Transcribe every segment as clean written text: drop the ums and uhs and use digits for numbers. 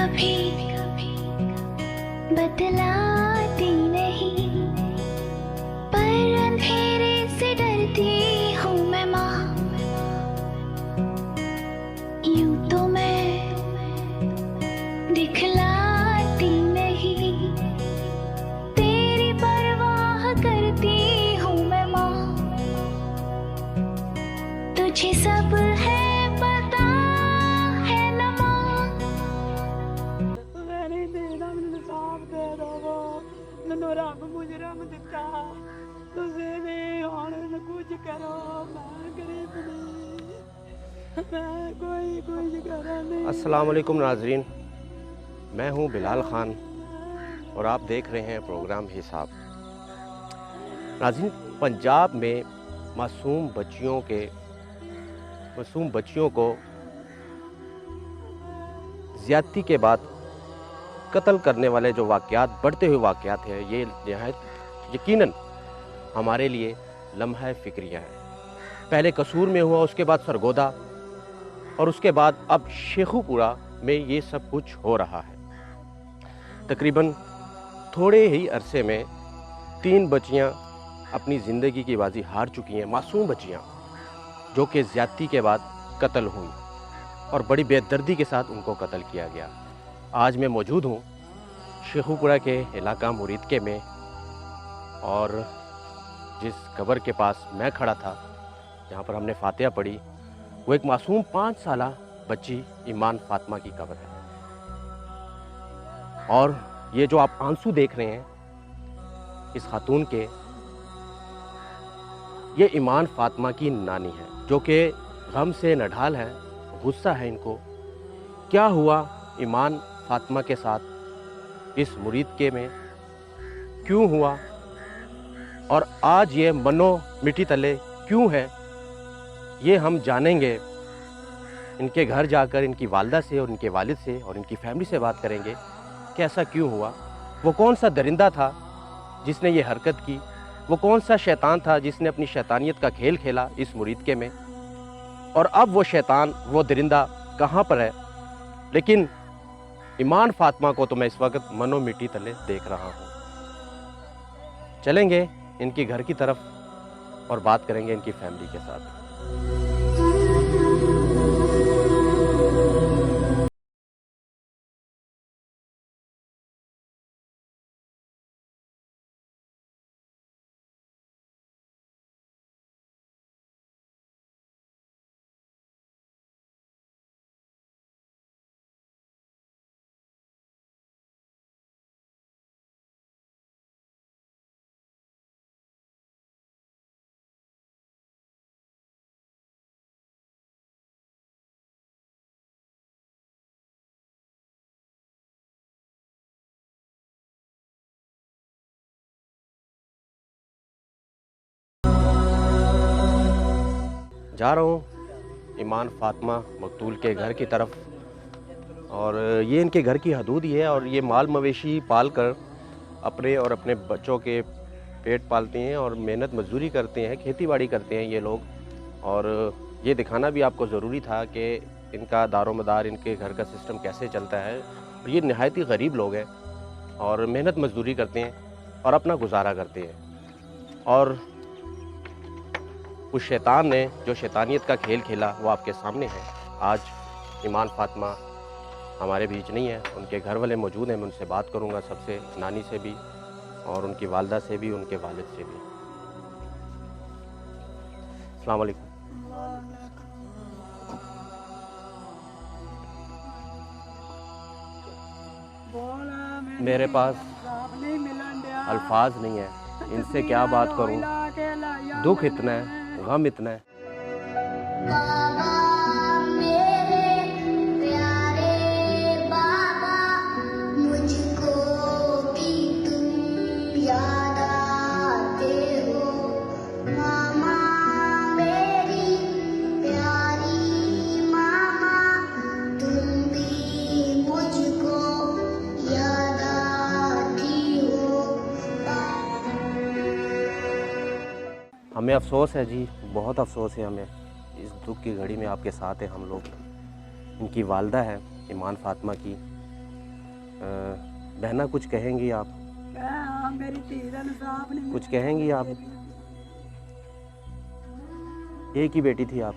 कभी बतलाती नहीं, पर अंधेरे से डरती हूँ मैं माँ। यूं तो मैं दिखलाती नहीं, तेरी परवाह करती हूँ मैं माँ। तुझे सब है पता है न माँ। मैंने देना मैंने साफ दे दो मैंने रब मुजरम दिता तुझे भी हुण कुछ करो मैं गरीब नहीं मैं कोई कुछ करा नहीं। अस्सलाम वालेकुम नाज़रीन, मैं हूं बिलाल ख़ान और आप देख रहे हैं प्रोग्राम हिसाब। नाज़रीन, पंजाब में मासूम बच्चियों को ज़्यादती के बाद कत्ल करने वाले जो वाक़यात, बढ़ते हुए वाक़यात हैं, ये नहायत यकीनन हमारे लिए लम्हा फ़िक्रिया है। पहले कसूर में हुआ, उसके बाद सरगोदा और उसके बाद अब शेखुपुरा में ये सब कुछ हो रहा है। तकरीबन थोड़े ही अरसे में 3 बच्चियां अपनी ज़िंदगी की बाजी हार चुकी हैं, मासूम बच्चियां जो कि ज़्यादती के बाद कत्ल हुई और बड़ी बेदर्दी के साथ उनको कत्ल किया गया। आज मैं मौजूद हूँ शेखुपुरा के इलाका मुरीदके में और जिस कब्र के पास मैं खड़ा था, जहाँ पर हमने फातिहा पढ़ी, वो एक मासूम 5 साला बच्ची ईमान फातिमा की कब्र है। और ये जो आप आंसू देख रहे हैं इस खातून के, ये ईमान फातिमा की नानी है जो कि गम से नढाल है, गुस्सा है इनको। क्या हुआ ईमान फातिमा के साथ इस मुरीदके में, क्यों हुआ और आज ये मनो मिट्टी तले क्यों है, ये हम जानेंगे। इनके घर जाकर इनकी वालदा से और इनके वालिद से और इनकी फैमिली से बात करेंगे कि ऐसा क्यों हुआ। वो कौन सा दरिंदा था जिसने ये हरकत की, वो कौन सा शैतान था जिसने अपनी शैतानियत का खेल खेला इस मुरीदके में, और अब वो शैतान, वो दरिंदा कहाँ पर है। लेकिन ईमान फातिमा को तो मैं इस वक्त मनो मिट्टी तले देख रहा हूँ। चलेंगे इनके घर की तरफ और बात करेंगे इनकी फैमिली के साथ। जा रहा हूँ ईमान फातिमा मकतूल के घर की तरफ, और ये इनके घर की हदूद ही है। और ये माल मवेशी पाल कर अपने और अपने बच्चों के पेट पालते हैं और मेहनत मजदूरी करते हैं, खेती बाड़ी करते हैं ये लोग। और ये दिखाना भी आपको ज़रूरी था कि इनका दारोमदार, इनके घर का सिस्टम कैसे चलता है। और ये नहायत ही गरीब लोग हैं और मेहनत मजदूरी करते हैं और अपना गुजारा करते हैं। और उस शैतान ने जो शैतानियत का खेल खेला वो आपके सामने है। आज ईमान फातिमा हमारे बीच नहीं है, उनके घर वाले मौजूद हैं। मैं उनसे बात करूंगा, सबसे, नानी से भी और उनकी वालदा से भी, उनके वालिद से भी। अस्सलाम वालेकुम। मेरे पास अल्फाज नहीं है, इनसे क्या बात करूं। दुख इतना है, गम इतना है। बाबा मेरे प्यारे बाबा, मुझको भी तुम याद आते हो। मामा मेरी प्यारी मामा, तुम भी मुझको याद आती हो। हमें अफसोस है जी, बहुत अफसोस है हमें। इस दुख की घड़ी में आपके साथ हैं हम लोग। इनकी वालदा है ईमान फातिमा की, बहना कुछ कहेंगी आप? हाँ, मेरी धी का इंसाफ नहीं कुछ कहेंगी आप? एक ही बेटी थी आप?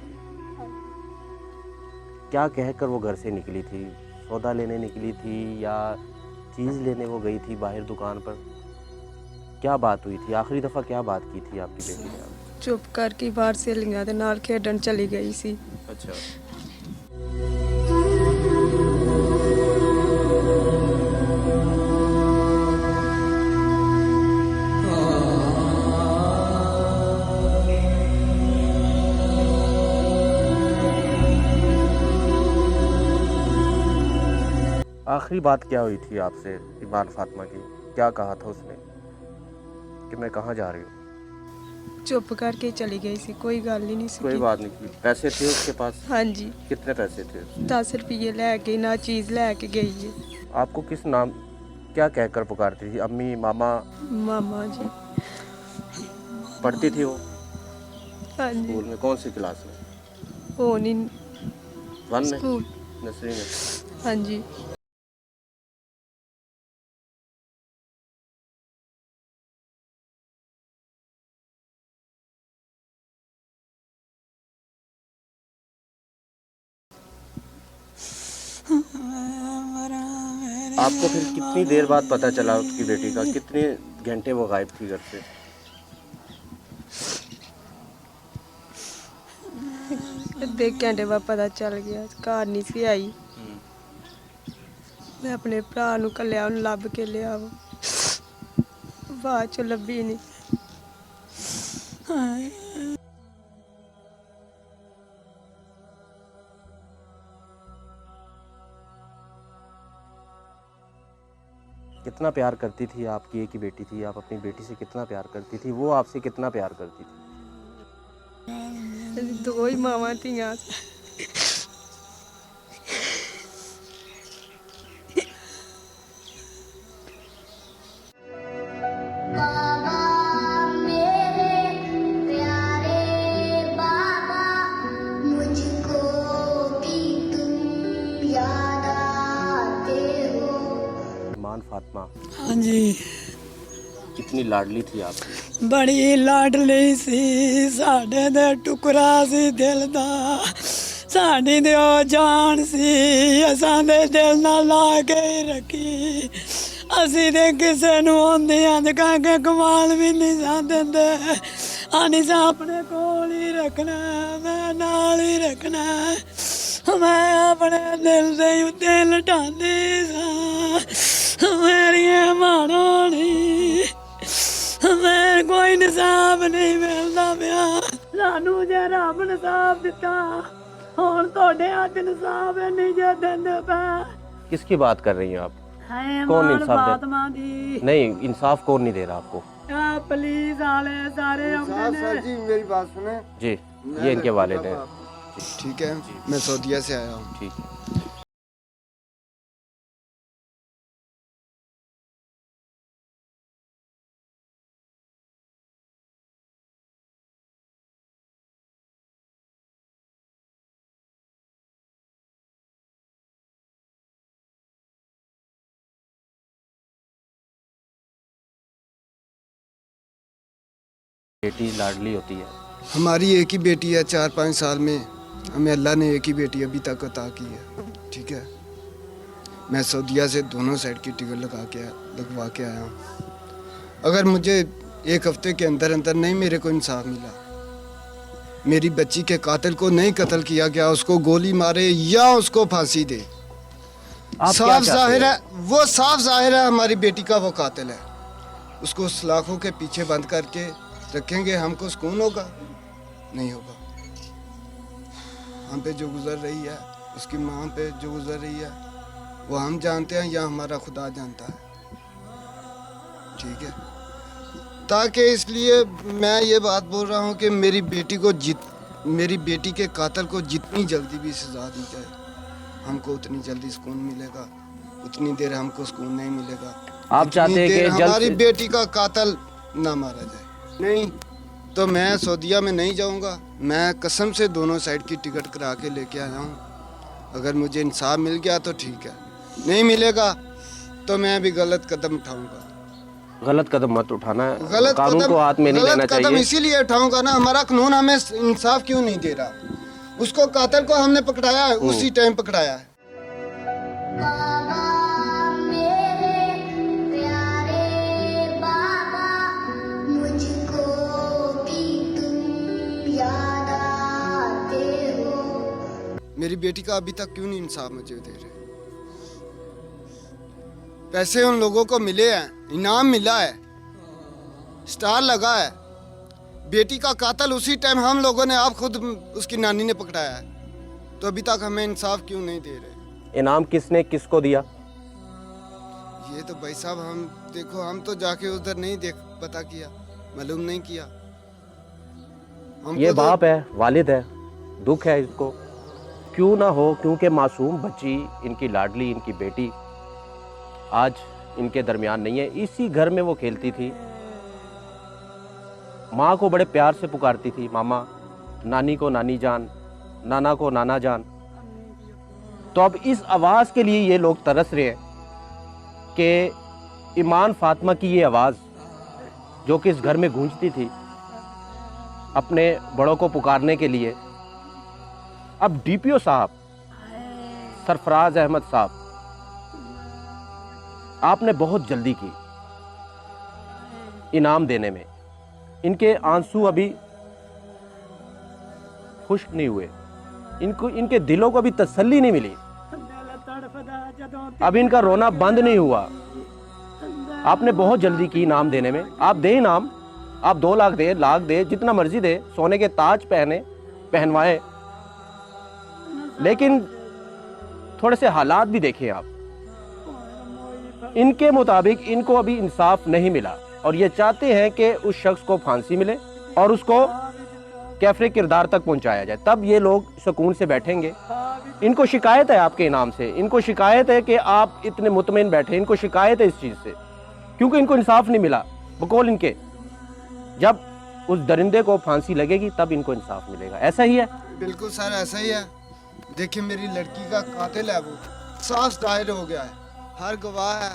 क्या कहकर वो घर से निकली थी? सौदा लेने निकली थी या चीज़ लेने वो गई थी बाहर दुकान पर? क्या बात हुई थी? आखिरी दफ़ा क्या बात की थी आपकी बेटी ने? चुप करके बाहर सहेलियां ਦੇ ਨਾਲ ਖੇਡਣ ਚਲੀ ਗਈ ਸੀ। अच्छा। आखिरी बात क्या हुई थी आपसे ईमान फातिमा की? क्या कहा था उसने कि मैं कहाँ जा रही हूँ? चुप करके चली गई सी, कोई गल ही नहीं सी। कोई बात नहीं की। पैसे थे उसके पास? हाँ जी, कितने पैसे थे? 10 रुपये लैके ना चीज़ लैके गई है। आपको किस नाम, क्या कहकर पुकारती थी? अम्मी, मामा? मामा जी। पढ़ती थी वो हाँ जी। स्कूल में? कौन सी क्लास में? वो नहीं 1 में? स्कूल। नर्सरी में? हाँ जी। आपको फिर कितनी देर बाद पता चला उसकी बेटी का? कितने घंटे वो गायब थी घर से? अद्धे घंटे बाद पता चल गया, घर नहीं सी आई। मैं अपने भरा नूं घल्लिया, उन्हें लभ के लिया, बाद चों लभी नहीं। कितना प्यार करती थी? आपकी एक ही बेटी थी, आप अपनी बेटी से कितना प्यार करती थी? वो आपसे कितना प्यार करती थी? दो ही मावां थियां। बाबा मेरे प्यारे बाबा, मुझको भी तुम याद आते हो। ईमान फातिमा हाँ जी, कितनी लाडली थी आपकी? बड़ी लाडली सी, साडे दे टुकड़ा सी दिल दा, साडी दे ओ जान सी, असां दे दिल नाल ला के रखी। ਅਸੀਂ ਤੇ ਕਿਸੇ ਨੂੰ ਆਉਂਦਿਆਂ ਦੇ ਕਹਿ ਕੇ ਕਮਾਲ ਵੀ ਨਹੀਂ ਸਾਂ ਦਿੰਦੇ। ਆਨੀ ਸਾਂ ਆਪਣੇ ਕੋਲ ਹੀ ਰੱਖਣਾ, ਮੈਂ ਨਾਲ ਹੀ ਰੱਖਣਾ। ਮੈਂ ਆਪਣੇ ਦਿਲ ਦੇ ਉੱਤੇ ਲਟਾਉਂਦੀ ਸਾਂ ਮੇਰੀਆਂ ਮਾਣਾਂ ਨੀ। ਮੈਂ ਕੋਈ ਨਿਸਾਬ ਨਹੀਂ ਮਿਲਦਾ ਪਿਆ। ਸਾਨੂੰ ਜੇ ਰੱਬ ਨਿਸਾਬ ਦਿੱਤਾ, ਹੁਣ ਤੁਹਾਡੇ ਹੱਥ ਨਿਸਾਬ ਨਹੀਂ ਜੇ ਦਿੰਦੇ ਪਏ। किसकी बात कर रही हैं आप? है कौन मान इंसाफ दे? फातिमा दी। नहीं, इंसाफ कौन नहीं दे रहा आपको? पुलिस वाले सारे सर जी मेरी बात सुने। जी, ये इनके वालिद हैं। ठीक है, मैं सऊदीया से आया हूँ। ठीक है। बेटी लाडली होती है। हमारी एक ही बेटी है, 4-5 साल में हमें अल्लाह ने एक ही बेटी अभी तक अता की है। ठीक है, मैं सऊदीया से दोनों साइड की टिकट लगवा के आया हूँ। अगर मुझे एक हफ्ते के अंदर अंदर नहीं मेरे को इंसाफ मिला, मेरी बच्ची के कातिल को नहीं कत्ल किया गया, उसको गोली मारे या उसको फांसी दे, आप क्या साफ चाहते जाहिर हैं? है, वो साफ जाहिर है हमारी बेटी का वो कातिल है। उसको सलाखों के पीछे बंद करके रखेंगे, हमको सुकून होगा? नहीं होगा। हम पे जो गुजर रही है, उसकी माँ पे जो गुजर रही है, वो हम जानते हैं या हमारा खुदा जानता है। ठीक है, ताकि इसलिए मैं ये बात बोल रहा हूँ कि मेरी बेटी के कातिल को जितनी जल्दी भी सजा दी जाए, हमको उतनी जल्दी सुकून मिलेगा। उतनी देर हमको सुकून नहीं मिलेगा। आप चाहते हैं कि जल्द हमारी से- बेटी का कातिल ना मारा जाए। नहीं तो मैं सऊदीया में नहीं जाऊंगा। मैं कसम से दोनों साइड की टिकट करा के लेके आया हूँ। अगर मुझे इंसाफ मिल गया तो ठीक है, नहीं मिलेगा तो मैं भी गलत कदम उठाऊंगा। गलत कदम मत उठाना है, गलत कानून को हाथ में नहीं लेना गलत कदम चाहिए। इसीलिए उठाऊंगा ना, हमारा कानून हमें इंसाफ क्यों नहीं दे रहा। उसको कातिल को हमने पकड़ाया है, उसी टाइम पकड़ाया है। बाबा मेरे प्यारे बाबा, मुझको भी तुम याद आते हो। मेरी बेटी का अभी तक क्यों नहीं इंसाफ मुझे दे रहे। पैसे उन लोगों को मिले हैं, इनाम मिला है, स्टार लगा है। बेटी का कातिल उसी टाइम हम लोगों ने, आप खुद उसकी नानी ने पकड़ाया है, तो अभी तक हमें इंसाफ क्यों नहीं दे रहे। इनाम किसने किसको दिया? ये तो भाई साहब हम देखो, हम तो जाके उधर नहीं देख पता किया, मालूम नहीं किया। हमको ये तो- बाप है, वालिद है, दुख है इसको, क्यों ना हो, क्योंकि मासूम बच्ची, इनकी लाडली, इनकी बेटी आज इनके दरमियान नहीं है। इसी घर में वो खेलती थी, माँ को बड़े प्यार से पुकारती थी, मामा, नानी को नानी जान, नाना को नाना जान। तो अब इस आवाज़ के लिए ये लोग तरस रहे हैं कि ईमान फातिमा की ये आवाज़ जो कि इस घर में गूंजती थी अपने बड़ों को पुकारने के लिए, अब डीपीओ साहब सरफराज अहमद साहब, आपने बहुत जल्दी की इनाम देने में। इनके आंसू अभी खुश्क नहीं हुए, इनको, इनके दिलों को अभी तसल्ली नहीं मिली, अब इनका रोना बंद नहीं हुआ। आपने बहुत जल्दी की इनाम देने में। आप दे इनाम, आप 2 लाख दे, लाख दे, जितना मर्जी दे, सोने के ताज पहनवाए, लेकिन थोड़े से हालात भी देखें आप। इनके मुताबिक इनको अभी इंसाफ नहीं मिला और ये चाहते हैं कि उस शख्स को फांसी मिले और उसको कैफरे किरदार तक पहुंचाया जाए, तब ये लोग सुकून से बैठेंगे। इनको शिकायत है आपके इनाम से, इनको शिकायत है कि आप इतने मुतमईन बैठे, इनको शिकायत है इस चीज़ से, क्योंकि इनको इंसाफ नहीं मिला। बकौल इनके, जब उस दरिंदे को फांसी लगेगी तब इनको इंसाफ मिलेगा। ऐसा ही है? बिल्कुल सर, ऐसा ही है। देखिए मेरी लड़की का कातिल है, वो साफ दायर हो गया है, हर गवाह है,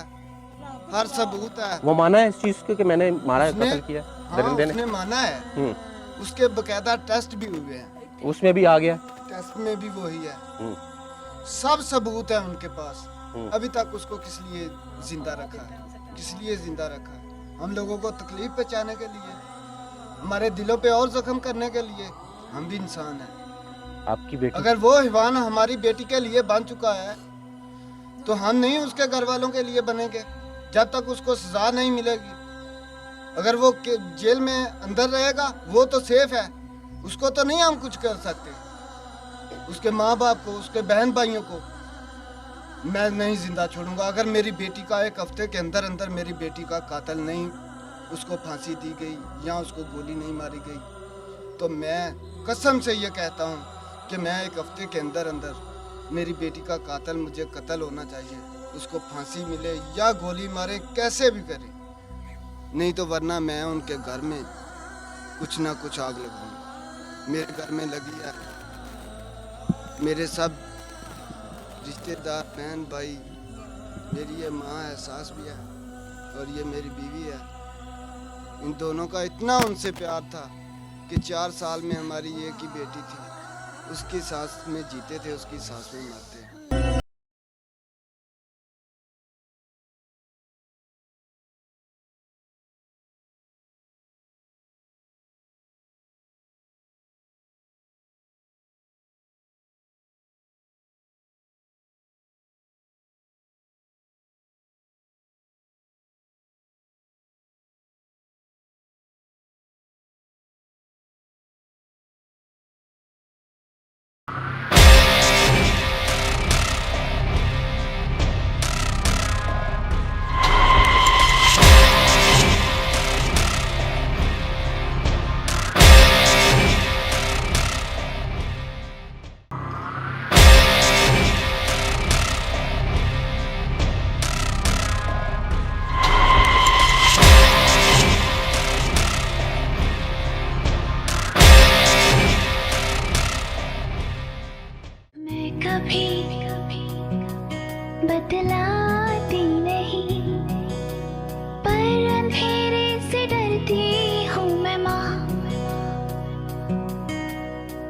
हर सबूत है। वो माना है इस चीज़ के कि मैंने मारा है, उसने- कत्ल किया हाँ, दरिंदे ने? उसने माना है। उसके बकायदा टेस्ट भी हुए हैं, उसमें भी आ गया। टेस्ट में भी वही है, हम्म, सब सबूत है उनके पास। हम्म। अभी तक उसको किस लिए जिंदा रखा है, किस लिए जिंदा रखा है? हम लोगों को तकलीफ पहुंचाने के लिए, हमारे दिलों पे और जख्म करने के लिए। हम भी इंसान हैं। आपकी बेटी, अगर वो हिवान हमारी बेटी के लिए बन चुका है तो हम नहीं उसके घर वालों के लिए बनेंगे जब तक उसको सजा नहीं मिलेगी। अगर वो जेल में अंदर रहेगा वो तो सेफ है, उसको तो नहीं हम कुछ कर सकते। उसके माँ बाप को, उसके बहन भाइयों को मैं नहीं जिंदा छोड़ूंगा। अगर मेरी बेटी का 1 हफ्ते के अंदर अंदर मेरी बेटी का कातिल नहीं, उसको फांसी दी गई या उसको गोली नहीं मारी गई, तो मैं कसम से ये कहता हूँ कि मैं 1 हफ्ते के अंदर अंदर मेरी बेटी का कातिल, मुझे कत्ल होना चाहिए, उसको फांसी मिले या गोली मारे, कैसे भी करे, नहीं तो वरना मैं उनके घर में कुछ ना कुछ आग लगाऊंगा। मेरे घर में लगी है, मेरे सब रिश्तेदार, बहन भाई, मेरी ये माँ है, सास भी है और ये मेरी बीवी है। इन दोनों का इतना उनसे प्यार था कि 4 साल में हमारी एक ही बेटी थी, उसकी सांस में जीते थे, उसकी सांस में मरते हैं। मैं कभी बदलाती नहीं। नहीं, पर अंधेरे से डरती हूँ मैं माँ।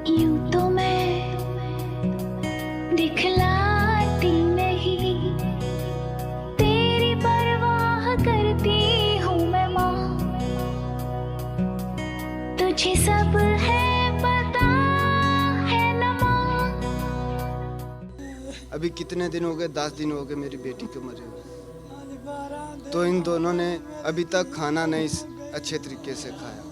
यूं तो मैं दिखलाती नहीं, तेरी परवाह करती हूँ मैं माँ। तुझे सब है पता है न माँ। अभी कितने दिन हो गए, 10 दिन हो गए मेरी बेटी को मरे हुए। तो इन दोनों ने अभी तक खाना नहीं अच्छे तरीके से खाया।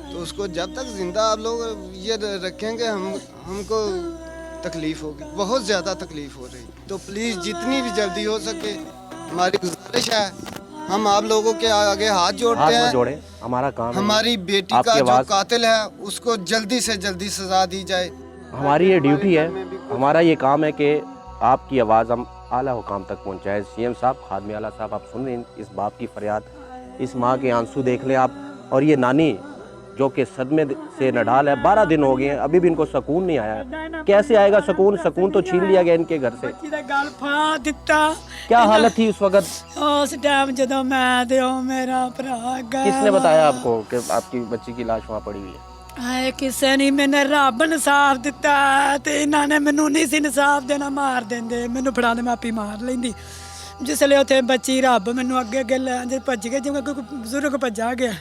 तो उसको जब तक जिंदा आप लोग ये रखेंगे हमको तकलीफ होगी, बहुत ज़्यादा तकलीफ हो रही। तो प्लीज़ जितनी भी जल्दी हो सके हमारी गुजारिश है, हम आप लोगों के आगे हाथ जोड़ते हाथ मत हैं। जोड़े, हमारा काम है। हमारी बेटी आपकी का जो आवाज़- कातिल है उसको जल्दी से जल्दी सजा दी जाए। हमारी ये ड्यूटी है, हमारा ये काम है कि आपकी आवाज़ हम आला हुकाम तक पहुंचाएं। सीएम साहब, खादमे आला साहब, आप सुन रहे हैं इस बाप की फरियाद, इस माँ के आंसू देख लें आप। और ये नानी जो कि सदमे से नडाल है, 12 दिन हो गए हैं, अभी भी इनको सुकून नहीं आया है। कैसे आएगा सुकून? सुकून तो छीन लिया गया इनके घर से। ਬੱਚੀ ਦਾ ਗਲ ਫਾ ਦਿੱਤਾ। क्या हालत थी उस वक्त? ਉਸ ਟਾਈਮ ਜਦੋਂ ਮੈਂ ਤੇ ਉਹ ਮੇਰਾ ਭਰਾ ਗਿਆ। किसने बताया आपको कि आपकी बच्ची की लाश वहाँ पड़ी हुई है? ਹਾਏ ਕਿਸੇ ਨੇ ਮੈਨੂੰ ਰੱਬ ਇਨਸਾਫ ਦਿੱਤਾ ਤੇ ਇਹਨਾਂ ਨੇ ਮੈਨੂੰ ਨਹੀਂ ਸੀ ਇਨਸਾਫ ਦੇਣਾ, ਮਾਰ ਦਿੰਦੇ ਮੈਨੂੰ, ਫੜਾ ਦੇ ਮਾਪੀ ਮਾਰ ਲੈਂਦੀ। ਜਿਸਲੇ ਉੱਥੇ ਬੱਚੀ ਰੱਬ ਮੈਨੂੰ ਅੱਗੇ ਅੱਗੇ ਲੈ ਜੇ ਭੱਜ ਗਏ, ਜਿਵੇਂ ਕੋਈ ਬਜ਼ੁਰਗ ਭੱਜਾ ਗਿਆ,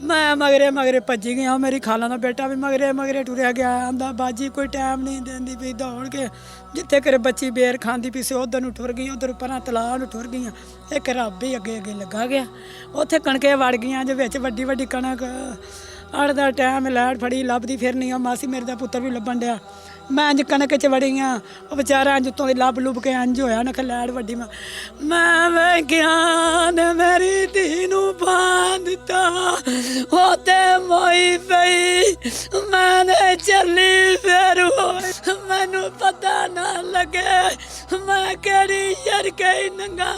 ਮੈਂ ਮਗਰੇ ਮਗਰੇ ਭੱਜੀ ਗਿਆ। ਮੇਰੀ ਖਾਲਾ ਦਾ ਬੇਟਾ ਵੀ ਮਗਰੇ ਮਗਰੇ ਟੁਰਿਆ ਗਿਆ, ਆਂਦਾ ਬਾਜੀ ਕੋਈ ਟਾਈਮ ਨਹੀਂ ਦਿੰਦੀ ਪਈ, ਦੌੜ ਕੇ ਜਿੱਥੇ ਘਰੇ ਬੱਚੀ ਬੇਰ ਖਾਂਦੀ ਪਈ ਸੀ ਉਧਰ ਨੂੰ ਟੁਰ ਗਈ, ਉਧਰ ਪਰਾਂ ਤਲਾਅ ਨੂੰ ਟੁਰ ਗਈਆਂ। ਇੱਕ ਰੱਬ ਹੀ ਅੱਗੇ ਅੱਗੇ ਲੱਗਾ ਗਿਆ। ਉੱਥੇ ਕਣਕੇ ਵੜ ਗਈਆਂ, ਜੇ ਵਿੱਚ ਵੱਡੀ ਵੱਡੀ ਕਣਕ ਅੜ ਦਾ ਟਾਈਮ ਲੈਟ ਫੜੀ ਲੱਭਦੀ ਫਿਰਨੀ ਆ। ਮਾਸੀ ਮੇਰੇ ਦਾ ਪੁੱਤਰ ਵੀ ਲੱਭਣ ਡਿਆ। ਮੈਂ ਇੰਜ ਕਣਕ 'ਚ ਵੜੀ ਆ, ਉਹ ਵਿਚਾਰਾ ਇੰਜ ਉੱਤੋਂ ਦੀ ਲੱਭ ਲੁੱਭ ਕੇ ਇੰਜ ਹੋਇਆ ਨਾ ਲੈਟ ਵੱਡੀ। ਮੈਂ ਵੇਖਿਆ ਨੇ ਮੇਰੀ ਧੀ ਨੂੰ ਪਾ ਦਿੱਤਾ, ਉਹ ਤੇ ਮੋਈ ਪਈ। ਮੈਂ ਨੇ ਚੱਲੀ ਫਿਰ ਹੋਈ, ਮੈਨੂੰ ਪਤਾ ਨਾ ਲੱਗੇ ਮੈਂ ਕਿਹੜੀ ਸ਼ਰਕੇ ਨੰਗਾ।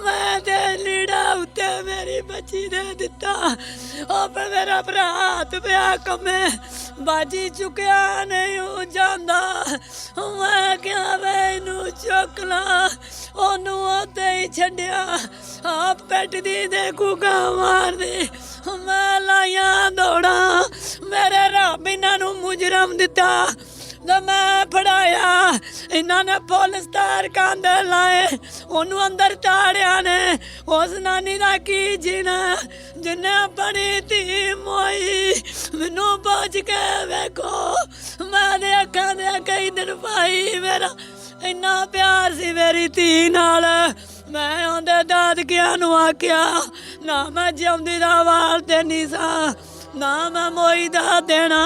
ਮੈਂ ਤੇ ਲੀੜਾ ਉੱਤੇ ਮੇਰੀ ਬੱਚੀ ਦੇ ਦਿੱਤਾ। ਉਹ ਪਰ ਮੇਰਾ ਭਰਾ ਹੱਥ ਪਿਆ ਕੰਮੇ, ਬਾਜੀ ਚੁੱਕਿਆ ਨਹੀਂ ਉਹ ਜਾਂਦਾ। ਮੈਂ ਕਿਹਾ ਵੇ ਇਹਨੂੰ ਚੁੱਕ ਲਾ, ਉਹਨੂੰ ਉੱਤੇ ਹੀ ਛੱਡਿਆ, ਆਪ ਪੈਟਦੀ ਦੇ ਕੂਕਾ ਮਾਰਦੀ। ਮੈਂ ਲਾਈਆਂ ਦੌੜਾਂ, ਮੇਰੇ ਰੱਬ ਇਹਨਾਂ ਨੂੰ ਮੁਜਰਮ ਦਿੱਤਾ। ਜਦ ਮੈਂ ਫੜਾਇਆ ਇਹਨਾਂ ਨੇ ਪੁਲਿਸ ਤਾਰ ਕਾਂਦੇ ਲਾਏ, ਉਹਨੂੰ ਅੰਦਰ ਤਾੜਿਆ ਨੇ। ਉਸ ਨਾਨੀ ਦਾ ਕੀ ਜੀਣਾ ਜਿੰਨੇ ਆਪਣੀ ਧੀ ਮੋਈ। ਮੈਨੂੰ ਪੁੱਛ ਕੇ ਵੇਖੋ, ਮੈਂ ਦੇ ਅੱਖਾਂ ਦੇ ਕਈ ਦਿਨ ਭਾਈ ਮੇਰਾ ਇੰਨਾ ਪਿਆਰ ਸੀ ਮੇਰੀ ਧੀ ਨਾਲ। ਮੈਂ ਉਹਦੇ ਦਾਦਕਿਆਂ ਨੂੰ ਆਖਿਆ ਨਾ ਮੈਂ ਜਿਉਂਦੀ ਦਾ ਵਾਲ ਤੇ ਨਹੀਂ ਸਾਂ, ਨਾ ਮੈਂ ਮੋਈ ਦਾ ਦੇਣਾ,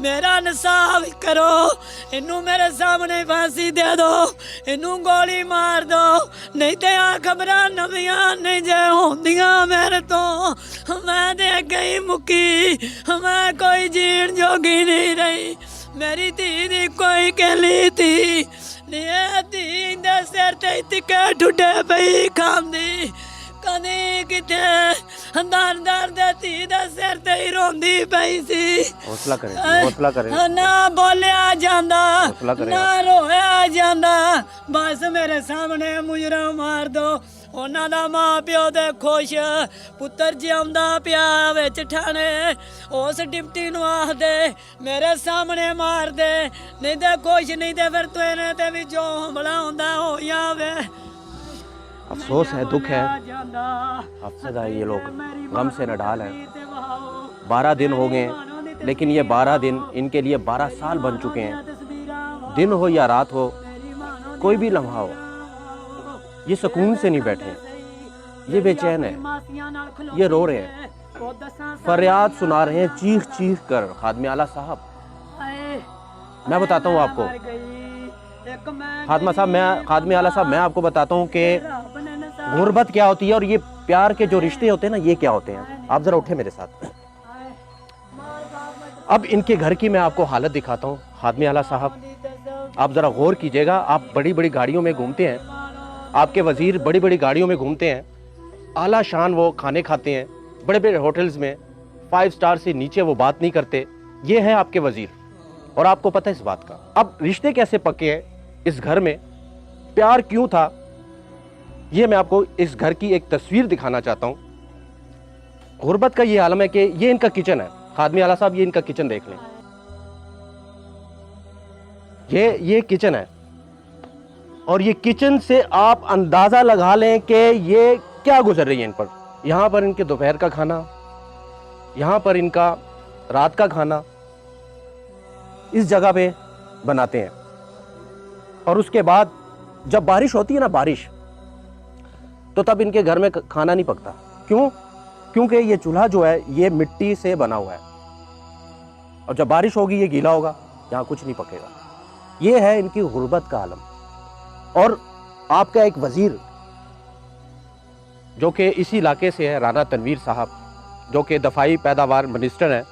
ਮੇਰਾ ਇਨਸਾਫ ਕਰੋ। ਇਹਨੂੰ ਮੇਰੇ ਸਾਹਮਣੇ ਫਾਂਸੀ ਦੇ ਦਿਓ, ਇਹਨੂੰ ਗੋਲੀ ਮਾਰ ਦਿਓ, ਨਹੀਂ ਤੇ ਆ ਖਬਰਾਂ ਨਵੀਆਂ ਨਹੀਂ ਜੇ ਹੁੰਦੀਆਂ ਮੇਰੇ ਤੋਂ। ਮੈਂ ਤੇ ਅੱਗੇ ਹੀ ਮੁੱਕੀ, ਮੈਂ ਕੋਈ ਜੀਣ ਜੋਗੀ ਨਹੀਂ ਰਹੀ। ਮੇਰੀ ਧੀ ਦੀ ਕੋਈ ਕਹਿਲੀ ਧੀ ਨਹੀਂ, ਧੀ ਦੇ ਸਿਰ ਤੇ ਟਿੱਕੇ ਟੁੱਟੇ ਪਈ ਖਾਂਦੀ। ਕਦੇ ਕਿਤੇ ਦਰ ਦਰ ਦੇ ਧੀ ਦੇ ਸਿਰ ਤੇ ਹੀ ਰੋਂਦੀ ਪਈ ਸੀ। हौसला करें, हौसला करें। ਨਾ ਬੋਲਿਆ ਜਾਂਦਾ, ਹੌਸਲਾ ਕਰਿਆ। ਨਾ ਰੋਇਆ ਜਾਂਦਾ। ਬਸ ਮੇਰੇ ਸਾਹਮਣੇ ਮੁਜਰਮ ਮਾਰ ਦੋ। ਉਹਨਾਂ ਦਾ ਮਾਂ ਪਿਓ ਦੇ ਖੁਸ਼, ਪੁੱਤਰ ਜਿਉਂਦਾ ਪਿਆ ਵਿੱਚ ਠਾਣੇ। ਉਸ ਡਿਪਟੀ ਨੂੰ ਆਖਦੇ ਮੇਰੇ ਸਾਹਮਣੇ ਮਾਰ ਦੇ, ਨਹੀਂ ਤੇ ਕੁਛ ਨਹੀਂ ਤੇ ਫਿਰ ਤੇਰੇ ਤੇ ਵੀ ਜੋ ਹਮਲਾ ਹੁੰਦਾ ਹੋ ਜਾਵੇ। अफसोस है, दुख है, अफसदा ये लोग गम से नडाल हैं। 12 दिन हो गए हैं, लेकिन ये 12 दिन इनके लिए 12 साल बन चुके हैं। दिन हो या रात हो, कोई भी लम्हा हो, ये सुकून से नहीं बैठे, ये बेचैन है, ये रो रहे हैं, फरियाद सुना रहे हैं चीख चीख कर। खादमे आला साहब, मैं बताता हूँ आपको, खादमे आला साहब, मैं आपको बताता हूँ कि गुर्बत क्या होती है और ये प्यार के जो रिश्ते होते हैं ना, ये क्या होते हैं। आप जरा उठे मेरे साथ। अब इनके घर की मैं आपको हालत दिखाता हूँ। खादमे आला साहब, आप जरा गौर कीजिएगा। आप बड़ी बड़ी गाड़ियों में घूमते हैं, आपके वजीर बड़ी बड़ी गाड़ियों में घूमते हैं, आला शान वो खाने खाते हैं, बड़े बड़े होटल्स में 5 स्टार से नीचे वो बात नहीं करते। ये है आपके वजीर, और आपको पता है इस बात का। अब रिश्ते कैसे पक्के हैं इस घर में, प्यार क्यों था ये मैं आपको इस घर की एक तस्वीर दिखाना चाहता हूँ। गुर्बत का ये आलम है कि ये इनका किचन है। खादमी आला साहब, ये इनका किचन देख लें। ये किचन है और ये किचन से आप अंदाजा लगा लें कि ये क्या गुजर रही है इन पर। यहाँ पर इनके दोपहर का खाना, यहाँ पर इनका रात का खाना इस जगह पे बनाते हैं। और उसके बाद जब बारिश होती है ना, बारिश, तो तब इनके घर में खाना नहीं पकता। क्यों? क्योंकि ये चूल्हा जो है ये मिट्टी से बना हुआ है और जब बारिश होगी ये गीला होगा, यहाँ कुछ नहीं पकेगा। ये है इनकी गुर्बत का आलम। और आपका एक वजीर जो कि इसी इलाके से है, राना तनवीर साहब, जो कि दफाई पैदावार मिनिस्टर हैं,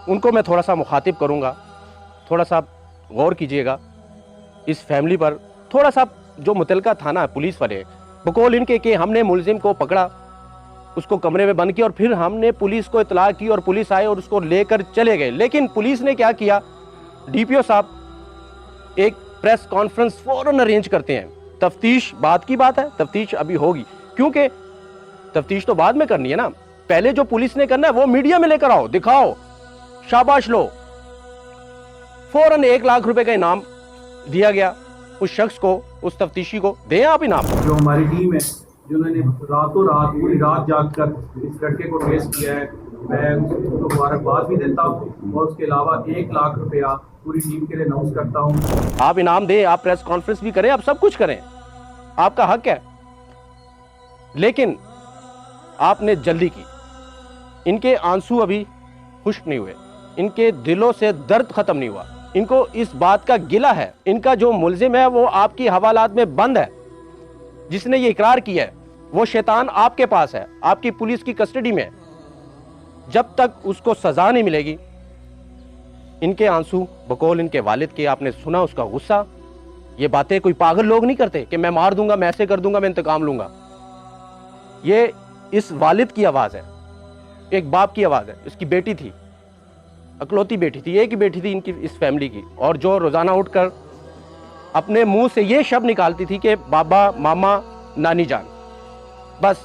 उनको मैं थोड़ा सा मुखातिब करूँगा। थोड़ा सा गौर कीजिएगा इस फैमिली पर। थोड़ा सा जो मुतलका थाना है, पुलिस वाले, बकौल इनके कि हमने मुलजिम को पकड़ा, उसको कमरे में बंद किया और फिर हमने पुलिस को इतला की और पुलिस आए और उसको लेकर चले गए। लेकिन पुलिस ने क्या किया, डीपीओ साहब एक प्रेस कॉन्फ्रेंस फौरन अरेंज करते हैं। तफ्तीश बाद की बात है, तफ्तीश अभी होगी, क्योंकि तफ्तीश तो बाद में करनी है ना। पहले जो पुलिस ने करना है वो मीडिया में लेकर आओ, दिखाओ, शाबाश लो। फौरन 1 लाख रुपए का इनाम दिया गया उस शख्स को, उस तफ्तीशी को। दें आप इनाम। जो हमारी टीम है जिन्होंने रातों रात पूरी रात जागकर इस लड़के को ट्रेस किया है, मैं उनको मुबारकबाद भी देता हूँ और उसके अलावा 1 लाख रुपया पूरी टीम के लिए अनाउंस करता हूँ। आप इनाम दें, आप प्रेस कॉन्फ्रेंस भी करें, आप सब कुछ करें, आपका हक है। लेकिन आपने जल्दी की। इनके आंसू अभी खुश्क नहीं हुए, इनके दिलों से दर्द खत्म नहीं हुआ। इनको इस बात का गिला है। इनका जो मुलजिम है वो आपकी हवालात में बंद है, जिसने ये इकरार किया है वो शैतान आपके पास है, आपकी पुलिस की कस्टडी में है। जब तक उसको सजा नहीं मिलेगी, इनके आंसू बकौल इनके वालिद के, आपने सुना उसका गुस्सा। ये बातें कोई पागल लोग नहीं करते कि मैं मार दूंगा, मैं ऐसे कर दूंगा, मैं इंतकाम लूंगा। ये इस वालिद की आवाज है, एक बाप की आवाज है। इसकी बेटी थी, अकलौती बेटी थी, एक ही बेटी थी इनकी, इस फैमिली की, और जो रोजाना उठकर अपने मुंह से ये शब्द निकालती थी कि बाबा, मामा, नानी जान। बस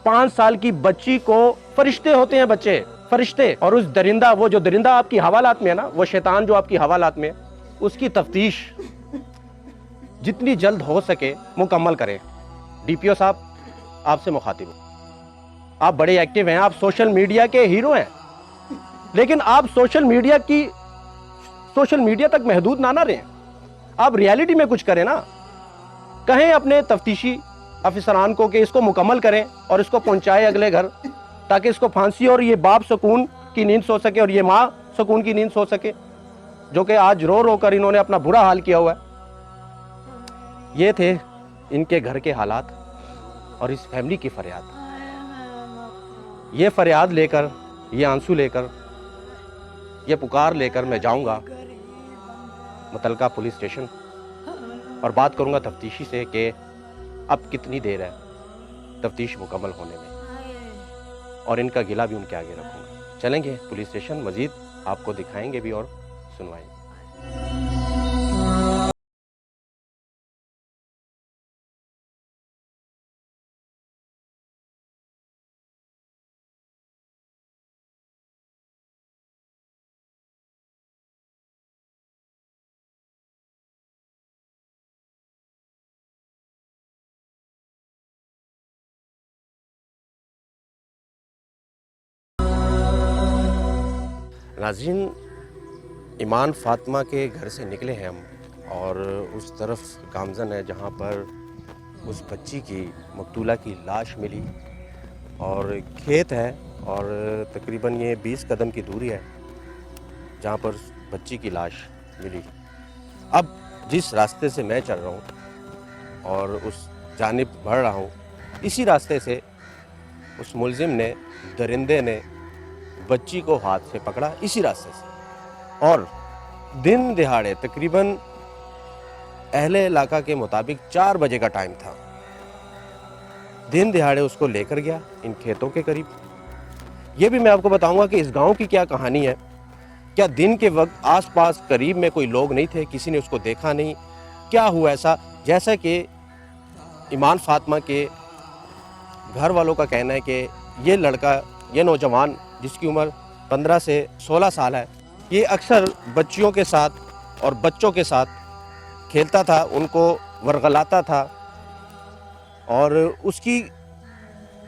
5 साल की बच्ची को, फरिश्ते होते हैं बच्चे, फरिश्ते, और उस दरिंदा, वो जो दरिंदा आपकी हवालात में है ना, वो शैतान जो आपकी हवालात में, उसकी तफ्तीश जितनी जल्द हो सके मुकम्मल करें। डीपीओ साहब, आपसे मुखातिब हूं। आप बड़े एक्टिव हैं, आप सोशल मीडिया के हीरो हैं, लेकिन आप सोशल मीडिया तक महदूद ना रहें। आप रियलिटी में कुछ करें ना। कहें अपने तफ्तीशी अफसरान को कि इसको मुकम्मल करें और इसको पहुंचाए अगले घर, ताकि इसको फांसी और ये बाप सुकून की नींद सो सके और ये माँ सुकून की नींद सो सके, जो कि आज रो रो कर इन्होंने अपना बुरा हाल किया हुआ है। ये थे इनके घर के हालात और इस फैमिली की फरियाद। ये फरियाद लेकर, ये आंसू लेकर, ये पुकार लेकर मैं जाऊंगा मुतलका पुलिस स्टेशन और बात करूंगा तफ्तीशी से कि अब कितनी देर है तफ्तीश मुकम्मल होने में, और इनका गिला भी उनके आगे रखूंगा। चलेंगे पुलिस स्टेशन, मजीद आपको दिखाएंगे भी और सुनवाएंगे। नाज़रीन, ईमान फातिमा के घर से निकले हैं हम, और उस तरफ गामजन है जहाँ पर उस बच्ची की, मकतूला की लाश मिली, और खेत है और तकरीबन ये 20 कदम की दूरी है जहाँ पर बच्ची की लाश मिली। अब जिस रास्ते से मैं चल रहा हूँ और उस जानिब बढ़ रहा हूँ, इसी रास्ते से उस मुलजिम ने, दरिंदे ने बच्ची को हाथ से पकड़ा, इसी रास्ते से। और दिन दिहाड़े तकरीबन अहले इलाका के मुताबिक 4 बजे का टाइम था, दिन दिहाड़े उसको लेकर गया इन खेतों के करीब। ये भी मैं आपको बताऊंगा कि इस गांव की क्या कहानी है। क्या दिन के वक्त आसपास करीब में कोई लोग नहीं थे, किसी ने उसको देखा नहीं, क्या हुआ ऐसा? जैसा कि ईमान फातिमा के घर वालों का कहना है कि ये लड़का, ये नौजवान जिसकी उम्र 15 से 16 साल है, ये अक्सर बच्चियों के साथ और बच्चों के साथ खेलता था, उनको वर्गलाता था और उसकी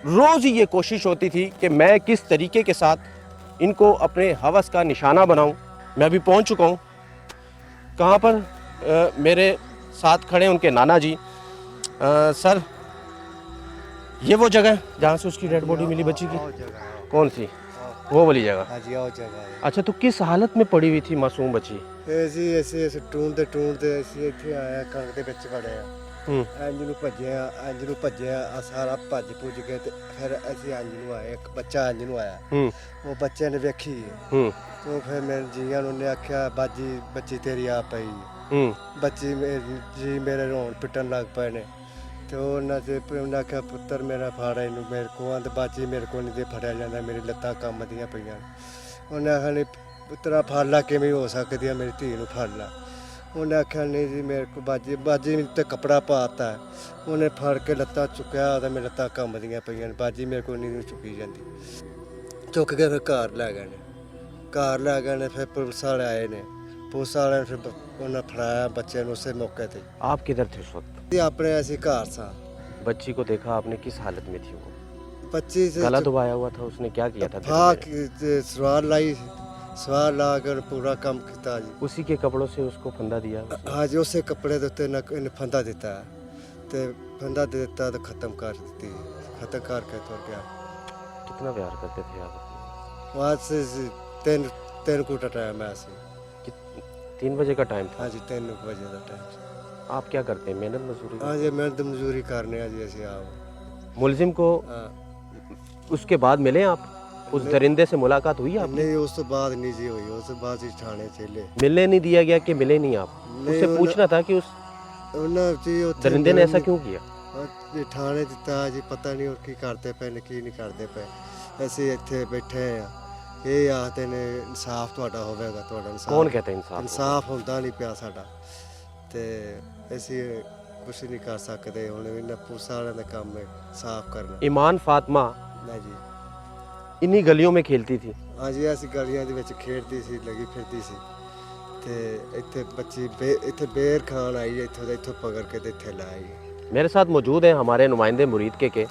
रोज़ ही ये कोशिश होती थी कि मैं किस तरीके के साथ इनको अपने हवस का निशाना बनाऊं। मैं अभी पहुंच चुका हूं। कहाँ पर मेरे साथ खड़े हैं उनके नाना जी। सर, ये वो जगह जहाँ से उसकी डेड बॉडी मिली बच्ची की? कौन सी? वो वाली जगह? हाँ जी, और जगह है। अच्छा, तो किस हालत में पड़ी हुई थी मासूम बच्ची? ऐसे ऐसे ऐसे ढूंढते ऐसे ਇੱਥੇ ਆਇਆ ਕਣਕ ਦੇ ਵਿੱਚ ਵੜਿਆ ਇੰਜ ਨੂੰ ਭੱਜਿਆ ਆ ਸਾਰਾ ਭੱਜ ਪੁੱਜ ਕੇ ਤੇ ਫਿਰ ਅਸੀਂ ਇੰਜ ਨੂੰ ਆਏ, ਇੱਕ ਬੱਚਾ ਇੰਜ ਨੂੰ ਆਇਆ, ਉਹ ਬੱਚੇ ਨੇ ਵੇਖੀ ਤੇ ਫਿਰ ਮੇਰੇ ਜੀਆਂ ਨੂੰ ਨੇ ਆਖਿਆ ਬੱਚੀ ਤੇਰੀ ਆ ਪਈ, ਬੱਚੀ ਜੀ ਮੇਰੇ ਰੋਣ ਪਿੱਟਣ ਲੱਗ ਪਏ ਨੇ ਤੇ ਉਹਨਾਂ ਦੇ ਉਹਨਾਂ ਆਖਿਆ ਪੁੱਤਰ ਮੇਰਾ ਫੜ ਇਹਨੂੰ, ਮੇਰੇ ਕੋਲ ਆਂਦ ਬਾਜੀ ਮੇਰੇ ਕੋਲ ਨਹੀਂ ਤੇ ਫੜਿਆ ਜਾਂਦਾ, ਮੇਰੀ ਲੱਤਾਂ ਕੰਮ ਦੀਆਂ ਪਈਆਂ। ਉਹਨੇ ਆਖਿਆ ਨਹੀਂ ਪੁੱਤਰਾ ਫੜ ਲਾ, ਕਿਵੇਂ ਹੋ ਸਕਦੀ ਆ, ਮੇਰੀ ਧੀ ਨੂੰ ਫੜ ਲਾ। ਉਹਨੇ ਆਖਿਆ ਨਹੀਂ ਜੀ ਮੇਰੇ ਕੋਲ ਬਾਜੀ ਤੇ ਕੱਪੜਾ ਪਾਤਾ। ਉਹਨੇ ਫੜ ਕੇ ਲੱਤਾਂ ਚੁੱਕਿਆ ਤੇ ਮੇਰੇ ਲੱਤਾਂ ਕੰਮ ਦੀਆਂ ਪਈਆਂ, ਬਾਜੀ ਮੇਰੇ ਕੋਲ ਨਹੀਂ ਚੁੱਕੀ ਜਾਂਦੀ। ਚੁੱਕ ਕੇ ਫਿਰ ਘਰ ਲੈ ਗਏ ਨੇ, ਫਿਰ ਪੁਲਿਸ ਵਾਲੇ ਆਏ ਨੇ, ਪੁਲਿਸ ਵਾਲਿਆਂ ਨੇ ਫਿਰ ਉਹਨਾਂ ਫੜਾਇਆ ਬੱਚੇ ਨੂੰ ਉਸੇ मौके ਤੇ। आप किधर थे उस वक्त? ਆਪਣੇ ਅਸੀਂ ਘਰ ਸਾਂ। बच्ची को देखा आपने, किस हालत में थी वो? 25 गला दबाया हुआ था, उसने क्या किया था? ਸਵਾਰ ਲਾ ਕੇ ਪੂਰਾ ਕੰਮ ਕੀਤਾ ਜੀ। उसी के कपड़ों से उसको फंदा दिया? ਹਾਂ ਜੀ, ਉਸੇ ਕੱਪੜੇ ਦੇ ਉੱਤੇ ਇਹਨੇ ਫੰਦਾ ਦਿੱਤਾ ਤੇ ਫੰਦਾ ਦੇ ਦਿੱਤਾ ਤੇ ਖਤਮ ਕਰ ਦਿੱਤੀ, ਖਤਮ ਕਰਕੇ ਤੁਰ ਗਿਆ। कितना प्यार करते थे आप अपने? वहाँ से तीन को टाइम है ऐसे। 3 बजे का टाइम था? हाँ जी, 3 बजे का टाइम। आप क्या करते हैं, मेहनत मजदूरी? हाँ जी, मेहनत मजदूरी करने जी ऐसे आओ। मुलजिम को हाँ। उसके बाद मिले आप? उस दरिंदे से मुलाकात हुई आप? नहीं, उस तो बाद नहीं जी हुई, उस बाद ही थाने चले। मिलने नहीं दिया गया कि मिले नहीं आप? उससे पूछना था कि उस दरिंदे ने ऐसा क्यों किया? थाने दिता जी, पता नहीं और की करते पे ने की नहीं करते पे, ऐसे इत्थे बैठे हैं। ये आखते ने इंसाफ ਤੁਹਾਡਾ ਹੋਵੇਗਾ, ਤੁਹਾਡਾ इंसाफ। कौन कहते हैं इंसाफ? इंसाफ ਹੁੰਦਾ ਨਹੀਂ ਪਿਆ ਸਾਡਾ ਤੇ ਅਸੀਂ ਕੁਝ ਨਹੀਂ ਕਰ ਸਕਦੇ। ਹੁਣ ਇਹਨਾਂ ਪੁਲਿਸ ਵਾਲਿਆਂ ਦਾ ਕੰਮ ਹੈ ਸਾਫ਼ ਕਰਨਾ। ईमान फातिमा नहीं जी, इन्हीं गलियों में खेलती थी? हाँ जी, ਅਸੀਂ ਗਲੀਆਂ ਦੇ ਵਿੱਚ ਖੇਡਦੀ ਸੀ, ਲੱਗੀ ਫਿਰਦੀ ਸੀ ਤੇ ਇੱਥੇ ਬੱਚੀ ਇੱਥੇ ਬੇਰ ਖਾਨ ਆਈ, ਇੱਥੋਂ पकड़ के ਤੇ ਇੱਥੇ ਲਾਈ। मेरे साथ मौजूद हैं हमारे नुमाइंदे मुरीद के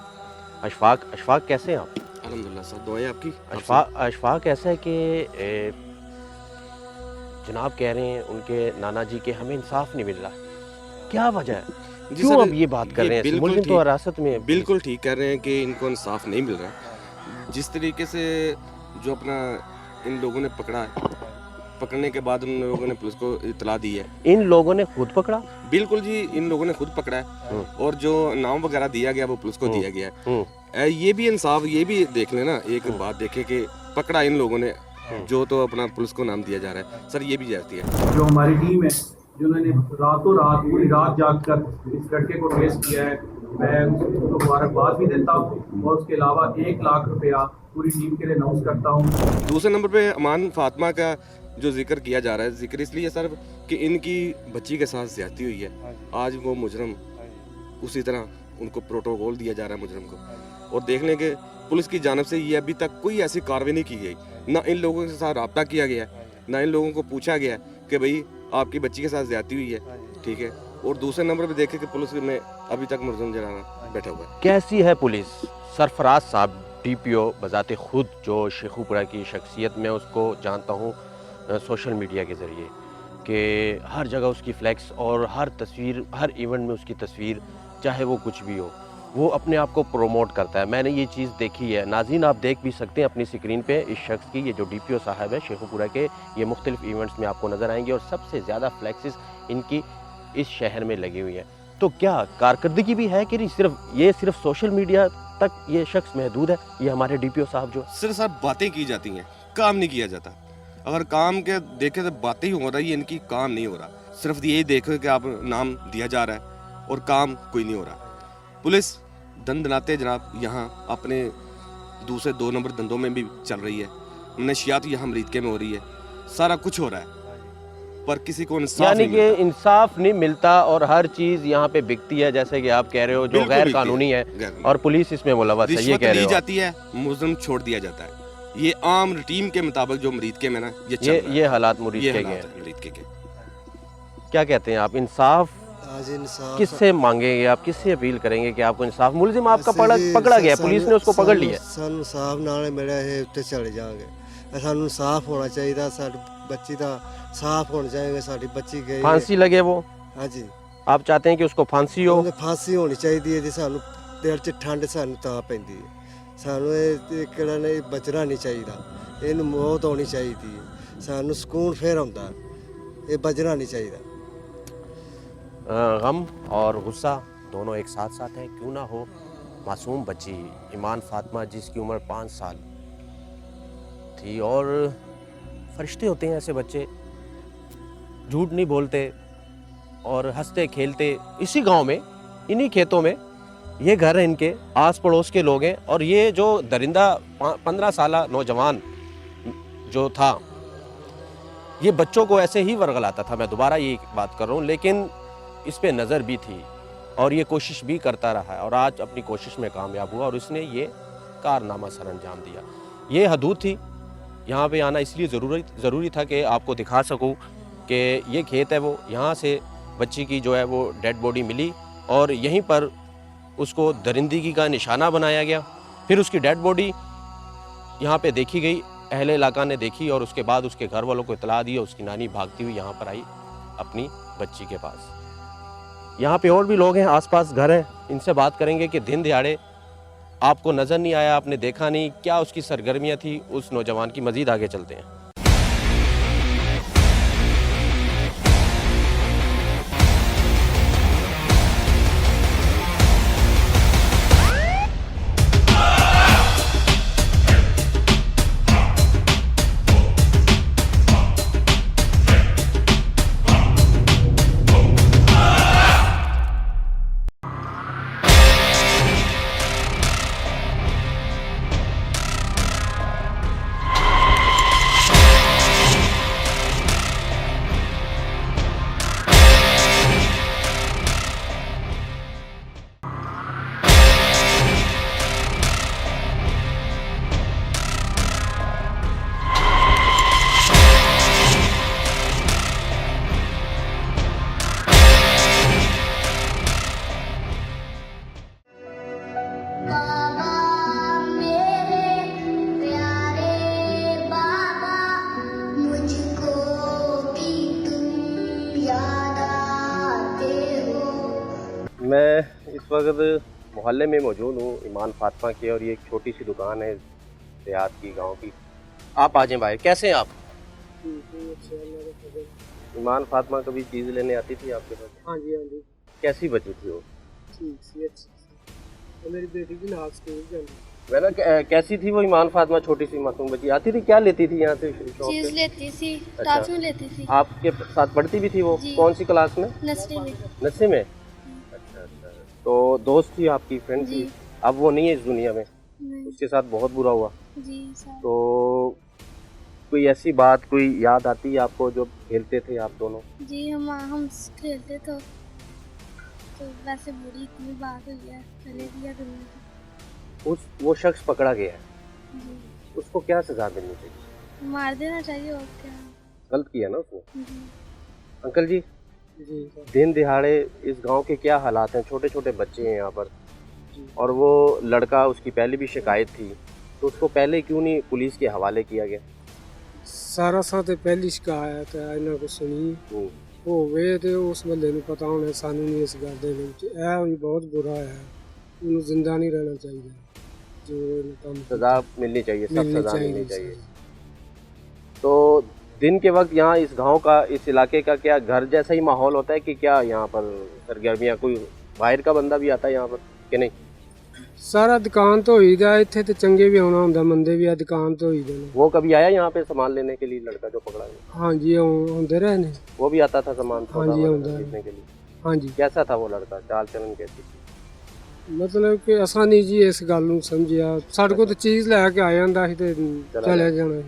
अशफाक कैसे हैं आप? अल्हम्दुलिल्लाह सर, दुआएं आपकी। अशफाक ऐसा है कि जनाब कह रहे हैं उनके नाना जी के हमें इंसाफ नहीं मिल रहा, क्या वजह है? जी क्यों सर, अब ये बात कर रहे हैं? बिल्कुल मुलजिम तो ठीक- हिरासत में है। बिल्कुल ठीक कर रहे हैं कि इनको इंसाफ नहीं मिल रहा। जिस तरीके से जो अपना इन लोगों ने पकड़ा है, पकड़ने के बाद उन लोगों ने पुलिस को इतला दी है। इन लोगों ने खुद पकड़ा? बिल्कुल जी, इन लोगों ने खुद पकड़ा है और जो नाम वगैरह दिया गया वो पुलिस को दिया गया है। ये भी इंसाफ, ये भी देख लेना, एक बात देखे कि पकड़ा इन लोगों ने जो तो अपना पुलिस को नाम दिया जा रहा है। सर ये भी जाती है। जो हमारी टीम है जिन्होंने रातों रात पूरी रात जाग कर इस लड़के को ट्रेस किया है, मैं उनको मुबारकबाद भी देता हूँ और उसके अलावा 1 लाख रुपया पूरी टीम के लिए अनाउंस करता हूँ। दूसरे नंबर पे ईमान फातिमा का जो जिक्र किया जा रहा है, जिक्र इसलिए सर कि इनकी बच्ची के साथ ज्यादती हुई है। आज वो मुजरम उसी तरह उनको प्रोटोकॉल दिया जा रहा है मुजरम को, और देख लें कि पुलिस की जानब से ये अभी तक कोई ऐसी कार्रवाई नहीं की गई, ना इन लोगों के साथ रब्ता किया गया, ना इन लोगों को पूछा गया कि भाई आपकी बच्ची के साथ ज्यादती हुई है, ठीक है। और दूसरे नंबर पे देखें कि पुलिस में अभी तक मुलजिम जराना बैठा हुआ है। कैसी है पुलिस? सरफराज साहब DPO बजाते खुद, जो शेखुपुरा की शख्सियत में उसको जानता हूँ सोशल मीडिया के ज़रिए, कि हर जगह उसकी फ्लैक्स और हर तस्वीर, हर इवेंट में उसकी तस्वीर, चाहे वो कुछ भी हो, वो अपने आप को प्रोमोट करता है। मैंने ये चीज़ देखी है। नाज़रीन, आप देख भी सकते हैं अपनी स्क्रीन पे इस शख्स की, ये जो DPO साहब है शेखुपुरा के, ये मुख्तलिफ इवेंट्स में आपको नज़र आएंगे और सबसे ज़्यादा फ्लैक्सेस इनकी इस शहर में लगी हुई है। तो क्या कारकर्दगी भी है कि नहीं? सिर्फ सोशल मीडिया तक ये शख्स महदूद है, ये हमारे DPO साहब जो? सिर्फ बातें की जाती हैं, काम नहीं किया जाता। अगर काम के देखे तो बातें ही हो रही है, इनकी काम नहीं हो रहा। सिर्फ यही देखो कि आप नाम दिया जा रहा है और काम कोई नहीं हो रहा। पुलिस दंदनाते जनाब यहाँ अपने दूसरे 2 नंबर धंधों में भी चल रही है, नशियात यहाँ अमरीके में हो रही है, सारा कुछ हो रहा है। पर किसी को इंसाफ यानी नहीं कि मिलता। इंसाफ नहीं मिलता और हर चीज यहाँ पे बिकती है, जैसे कि आप कह रहे हो, जो बिल्कुल गैर बिकती कानूनी है गैर- और पुलिस इसमें मुलव्वस है, ये रिश्वत कह रहे दी हो आप। जाती है, मुजरिम छोड़ दिया जाता है। ये आम रूटीन के मुताबिक जो मरीद के में ना ये चल रहा ये है। हालात मुरीद ये के गए हालात हैं। है मरीद के। क्या कहते हैं आप, इंसाफ आज इंसाफ किससे मांगेंगे आप, किससे अपील करेंगे कि आपको इंसाफ, मुलजिम आपका ਅਸੀਂ ਜੀ पकड़ा गया, ਸਾਨੂੰ- पुलिस ने उसको पकड़ लिया। ਸਾਨੂੰ ਇਨਸਾਫ ਨਾਲ ਮਿਲਿਆ ਇਹ ਉੱਤੇ ਚਲੇ ਜਾਵਾਂਗੇ। ਸਾਨੂੰ ਇਨਸਾਫ ਹੋਣਾ ਚਾਹੀਦਾ, ਸਾਡੀ ਬੱਚੀ ਦਾ ਸਾਫ ਹੋਣਾ ਚਾਹੀਦਾ, ਸਾਡੀ ਬੱਚੀ ਗਈ ਹੈ। फांसी लगे वो, ਹਾਂਜੀ आप चाहते हैं कि उसको फांसी हो। ਉਹਨੇ ਫਾਂਸੀ ਹੋਣੀ ਚਾਹੀਦੀ ਹੈ ਜੀ। ਸਾਨੂੰ ਦਿਲ 'ਚ ਠੰਡ ਸਾਨੂੰ ਤਾਂ ਪੈਂਦੀ ਹੈ। ਸਾਨੂੰ ਇਹ ਕਿਹੜਾ ਨਹੀਂ ਬਚਣਾ ਨਹੀਂ ਚਾਹੀਦਾ, ਇਹਨੂੰ ਮੌਤ ਹੋਣੀ ਚਾਹੀਦੀ ਹੈ। ਸਾਨੂੰ ਸਕੂਨ ਫਿਰ ਆਉਂਦਾ, ਇਹ ਬਚਣਾ ਨਹੀਂ ਚਾਹੀਦਾ। गम और गुस्सा दोनों एक साथ साथ हैं। क्यों ना हो, मासूम बच्ची ईमान फातिमा जिसकी उम्र 5 साल थी, और फरिश्ते होते हैं ऐसे बच्चे, झूठ नहीं बोलते और हंसते खेलते। इसी गांव में, इन्हीं खेतों में ये घर है इनके, आस पड़ोस के लोग हैं। और ये जो दरिंदा 15 साल नौजवान जो था, ये बच्चों को ऐसे ही वर्गलाता था। मैं दोबारा ये बात कर रहा हूँ, लेकिन इस पे नज़र भी थी और ये कोशिश भी करता रहा है, और आज अपनी कोशिश में कामयाब हुआ और इसने ये कारनामा सर अंजाम दिया। ये हदूद थी, यहाँ पे आना इसलिए ज़रूरी था कि आपको दिखा सकूँ कि ये खेत है वो, यहाँ से बच्ची की जो है वो डेड बॉडी मिली और यहीं पर उसको दरिंदगी का निशाना बनाया गया। फिर उसकी डेड बॉडी यहाँ पे देखी गई, अहले इलाका ने देखी और उसके बाद उसके घर वालों को इतला दी और उसकी नानी भागती हुई यहाँ पर आई अपनी बच्ची के पास। यहाँ पे और भी लोग हैं, आसपास घर हैं, इनसे बात करेंगे कि दिन दिहाड़े आपको नज़र नहीं आया, आपने देखा नहीं, क्या उसकी सरगर्मियाँ थी उस नौजवान की। मज़ीद आगे चलते हैं। मैं इस वक्त मोहल्ले में मौजूद हूँ ईमान फातिमा के, और ये एक छोटी सी दुकान है देहात की, गांव की। आप आ जाएं बाहर। कैसे हैं आप? ईमान फातिमा कभी चीज़ लेने आती थी आपके पास? हाँ जी, हाँ जी, कैसी बची थी वो? ठीक सी, अच्छी सी। तो मेरी बेटी भी नाल स्कूल जाती। मैंने कैसी थी वो ईमान फातिमा, छोटी सी मासूम बच्ची? आती थी, क्या लेती थी यहाँ से? चीज लेती थी, अच्छा। टॉफी लेती थी, आपके साथ पढ़ती भी थी वो? जी। कौन सी क्लास में? नर्सरी में। नशे में? अच्छा अच्छा। तो दोस्त थी आपकी, फ्रेंड थी? जी। अब वो नहीं है इस दुनिया में, नहीं, उसके साथ बहुत बुरा हुआ। जी साहब। तो कोई ऐसी बात, कोई याद आती है आपको जो खेलते थे आप दोनों? जी हम खेलते तो वैसे बुरी इतनी बात हुई है, चले दिया दुनिया वो शख्स पकड़ा गया है, जी, उसको क्या सजा मिलनी चाहिए? मार देना चाहिए और क्या। गलत किया ना उसने। जी। अंकल जी, जी सर। दिन दिहाड़े इस गांव के क्या हालात हैं? छोटे छोटे बच्चे हैं यहाँ पर, और वो लड़का, उसकी पहले भी शिकायत थी, तो उसको पहले क्यों नहीं पुलिस के हवाले किया गया? सारा साथ पहली शिकायत है इन्हों को सुनी ਹੋਵੇ ਤੇ ਉਸ ਬੰਦੇ ਨੂੰ ਪਤਾ ਹੋਣਾ, ਸਾਨੂੰ ਨਹੀਂ ਇਸ ਗੱਲ ਦੇ ਵਿੱਚ। ਇਹ ਵੀ ਬਹੁਤ ਬੁਰਾ ਹੈ, ਉਹਨੂੰ ਜ਼ਿੰਦਾ ਨਹੀਂ ਰਹਿਣਾ ਚਾਹੀਦਾ, ਜੋ ਇਹਨੇ ਕੰਮ सजा मिलनी चाहिए, सब मिलनी सजा चाहिए, मिलनी चाहिए। तो दिन के वक्त यहाँ इस गांव का, इस इलाके का क्या घर जैसा ही माहौल होता है कि क्या यहाँ पर सरगर्मियाँ, कोई बाहर का बंदा भी आता है यहाँ पर कि नहीं? ਸਾਰਾ ਦੁਕਾਨ ਤੋਂ ਹੋਈਦਾ ਇੱਥੇ, ਤੇ ਚੰਗੇ ਵੀ ਆਉਣਾ ਹੁੰਦਾ, ਮੰਦੇ ਵੀ ਆ ਦੁਕਾਨ ਤੋਂ ਹੋਈਦੇ ਨੇ। वो कभी आया यहाँ पे सामान लेने के लिए, लड़का जो पकड़ा गया? ਹਾਂਜੀ ਆਉਂਦੇ ਰਹੇ ਨੇ। वो भी आता था सामान हाँ जी, सौदा आता है। खरीदने के लिए? ਹਾਂਜੀ, कैसा था वो लड़का, चाल चलन कैसी थी? ਮਤਲਬ ਕਿ ਅਸਾਂ ਨਹੀਂ ਜੀ ਇਸ ਗੱਲ ਨੂੰ ਸਮਝਿਆ। ਸਾਡੇ ਕੋਲ ਤਾਂ ਚੀਜ਼ ਲੈ ਕੇ ਆ ਜਾਂਦਾ ਸੀ ਤੇ ਚਲੇ ਜਾਣਾ ਸੀ।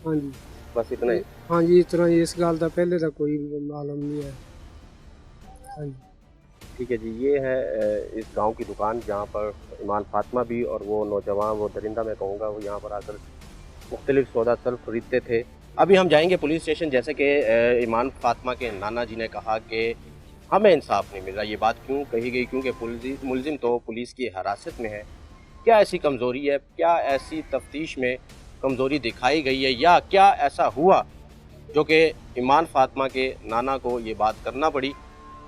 ਹਾਂਜੀ। बस इतना ही। हाँ जी इतना ही, इस गल का पहले तो कोई मालूम नहीं है। हाँ जी ठीक है जी, ये है इस गांव की दुकान जहां पर ईमान फातिमा भी और वो नौजवान, वो दरिंदा मैं कहूँगा, वो यहाँ पर आकर मुख्तलिफ सौदा सर खरीदते थे। अभी हम जाएंगे पुलिस स्टेशन। जैसे कि ईमान फातिमा के नाना जी ने कहा कि हमें इंसाफ नहीं मिल रहा। ये बात क्यों कही गई? क्योंकि मुलजिम तो पुलिस की हिरासत में है। क्या ऐसी कमज़ोरी है, क्या ऐसी तफ्तीश में कमज़ोरी दिखाई गई है, या क्या ऐसा हुआ जो कि ईमान फातिमा के नाना को ये बात करना पड़ी?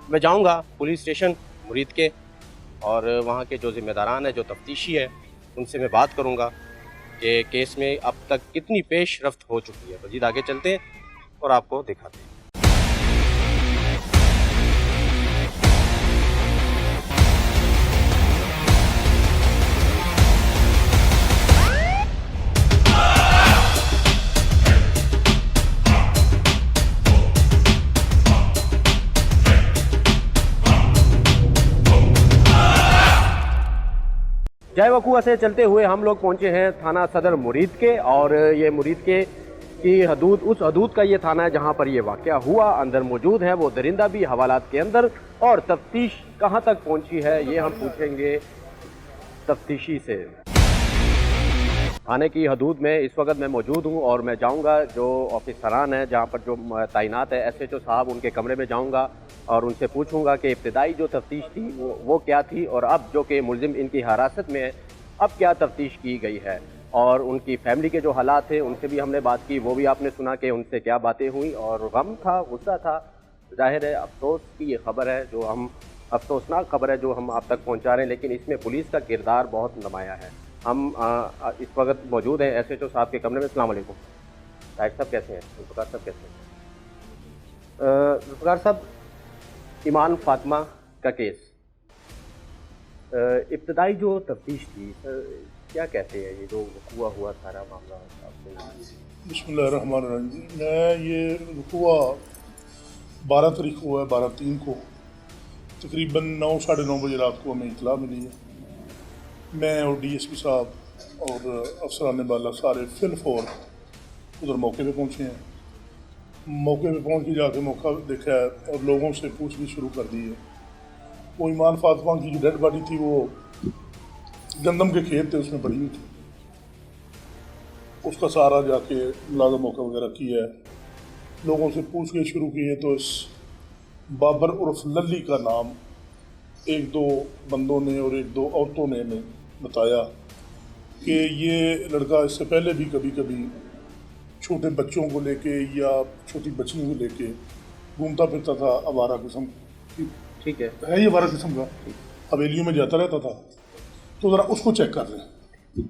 मैं जाऊंगा पुलिस स्टेशन मुरीद के, और वहाँ के जो ज़िम्मेदारान हैं, जो तफ्तीशी है, उनसे मैं बात करूँगा कि केस में अब तक कितनी पेशरफ्त हो चुकी है। मज़ीद आगे चलते हैं और आपको दिखाते हैं। जय वकुआ से चलते हुए हम लोग पहुंचे हैं थाना सदर मुरीद के, और ये मुरीद के की हदूद, उस हदूद का ये थाना है जहां पर ये वाक़या हुआ। अंदर मौजूद है वो दरिंदा भी हवालात के अंदर, और तफ्तीश कहां तक पहुंची है ये हम पूछेंगे तफ्तीशी से। थाने की हदूद में इस वक्त मैं मौजूद हूं, और मैं जाऊंगा जो ऑफिसरान है जहां पर जो तैनात है SHO साहब, उनके कमरे में जाऊंगा और उनसे पूछूंगा कि इब्तदाई जो तफ्तीश थी वो क्या थी, और अब जो कि मुलजिम इनकी हिरासत में है अब क्या तफ्तीश की गई है, और उनकी फैमिली के जो हालात थे उनसे भी हमने बात की, वो भी आपने सुना कि उनसे क्या बातें हुई। और गम था, गुस्सा था, जाहिर है अफसोस की ये खबर है, जो हम अफसोसनाक खबर है जो हम आप तक पहुँचा रहे हैं, लेकिन इसमें पुलिस का किरदार बहुत नुमाया है। हम इस वक्त मौजूद हैं SHO साहब के कमरे में। अस्सलाम वालेकुम। साहिब साहब कैसे हैं? जुल्फ़िकार साहब कैसे हैं? जुल्फ़िकार साहब, ईमान फातिमा का केस, इब्तदाई जो तफ्तीश थी, क्या कहते हैं ये जो हुआ सारा मामला? बिस्मिल्लाहिर्रहमानिर्रहीम। मैं ये रुकुआ 12 तारीख को है, 12/3 को तकरीबन 9 साढ़े 9 बजे रात को हमें इतला मिली है। मैं और DSP साहब और अफसरान बाला सारे फिलफौर उधर मौके पे पहुँचे हैं। मौके पे पहुँच के जाके मौका देखा है और लोगों से पूछनी शुरू कर दी है। वो ईमान फातिमा की जो डेड बॉडी थी वो गंदम के खेत थे उसमें पड़ी हुई थी, उसका सारा जाके मुलाज़ा मौका वगैरह किया है। लोगों से पूछ के शुरू किए तो इस बाबर उर्फ लल्ली का नाम 1-2 बंदों ने और 1-2 औरतों ने हमें बताया कि ये लड़का इससे पहले भी कभी कभी छोटे बच्चों को लेके या छोटी बच्चियों को लेके घूमता फिरता था, आवारा किस्म की, ठीक है ये आवारा किस्म का, हवेलियों में जाता रहता था, तो ज़रा उसको चेक कर रहे हैं।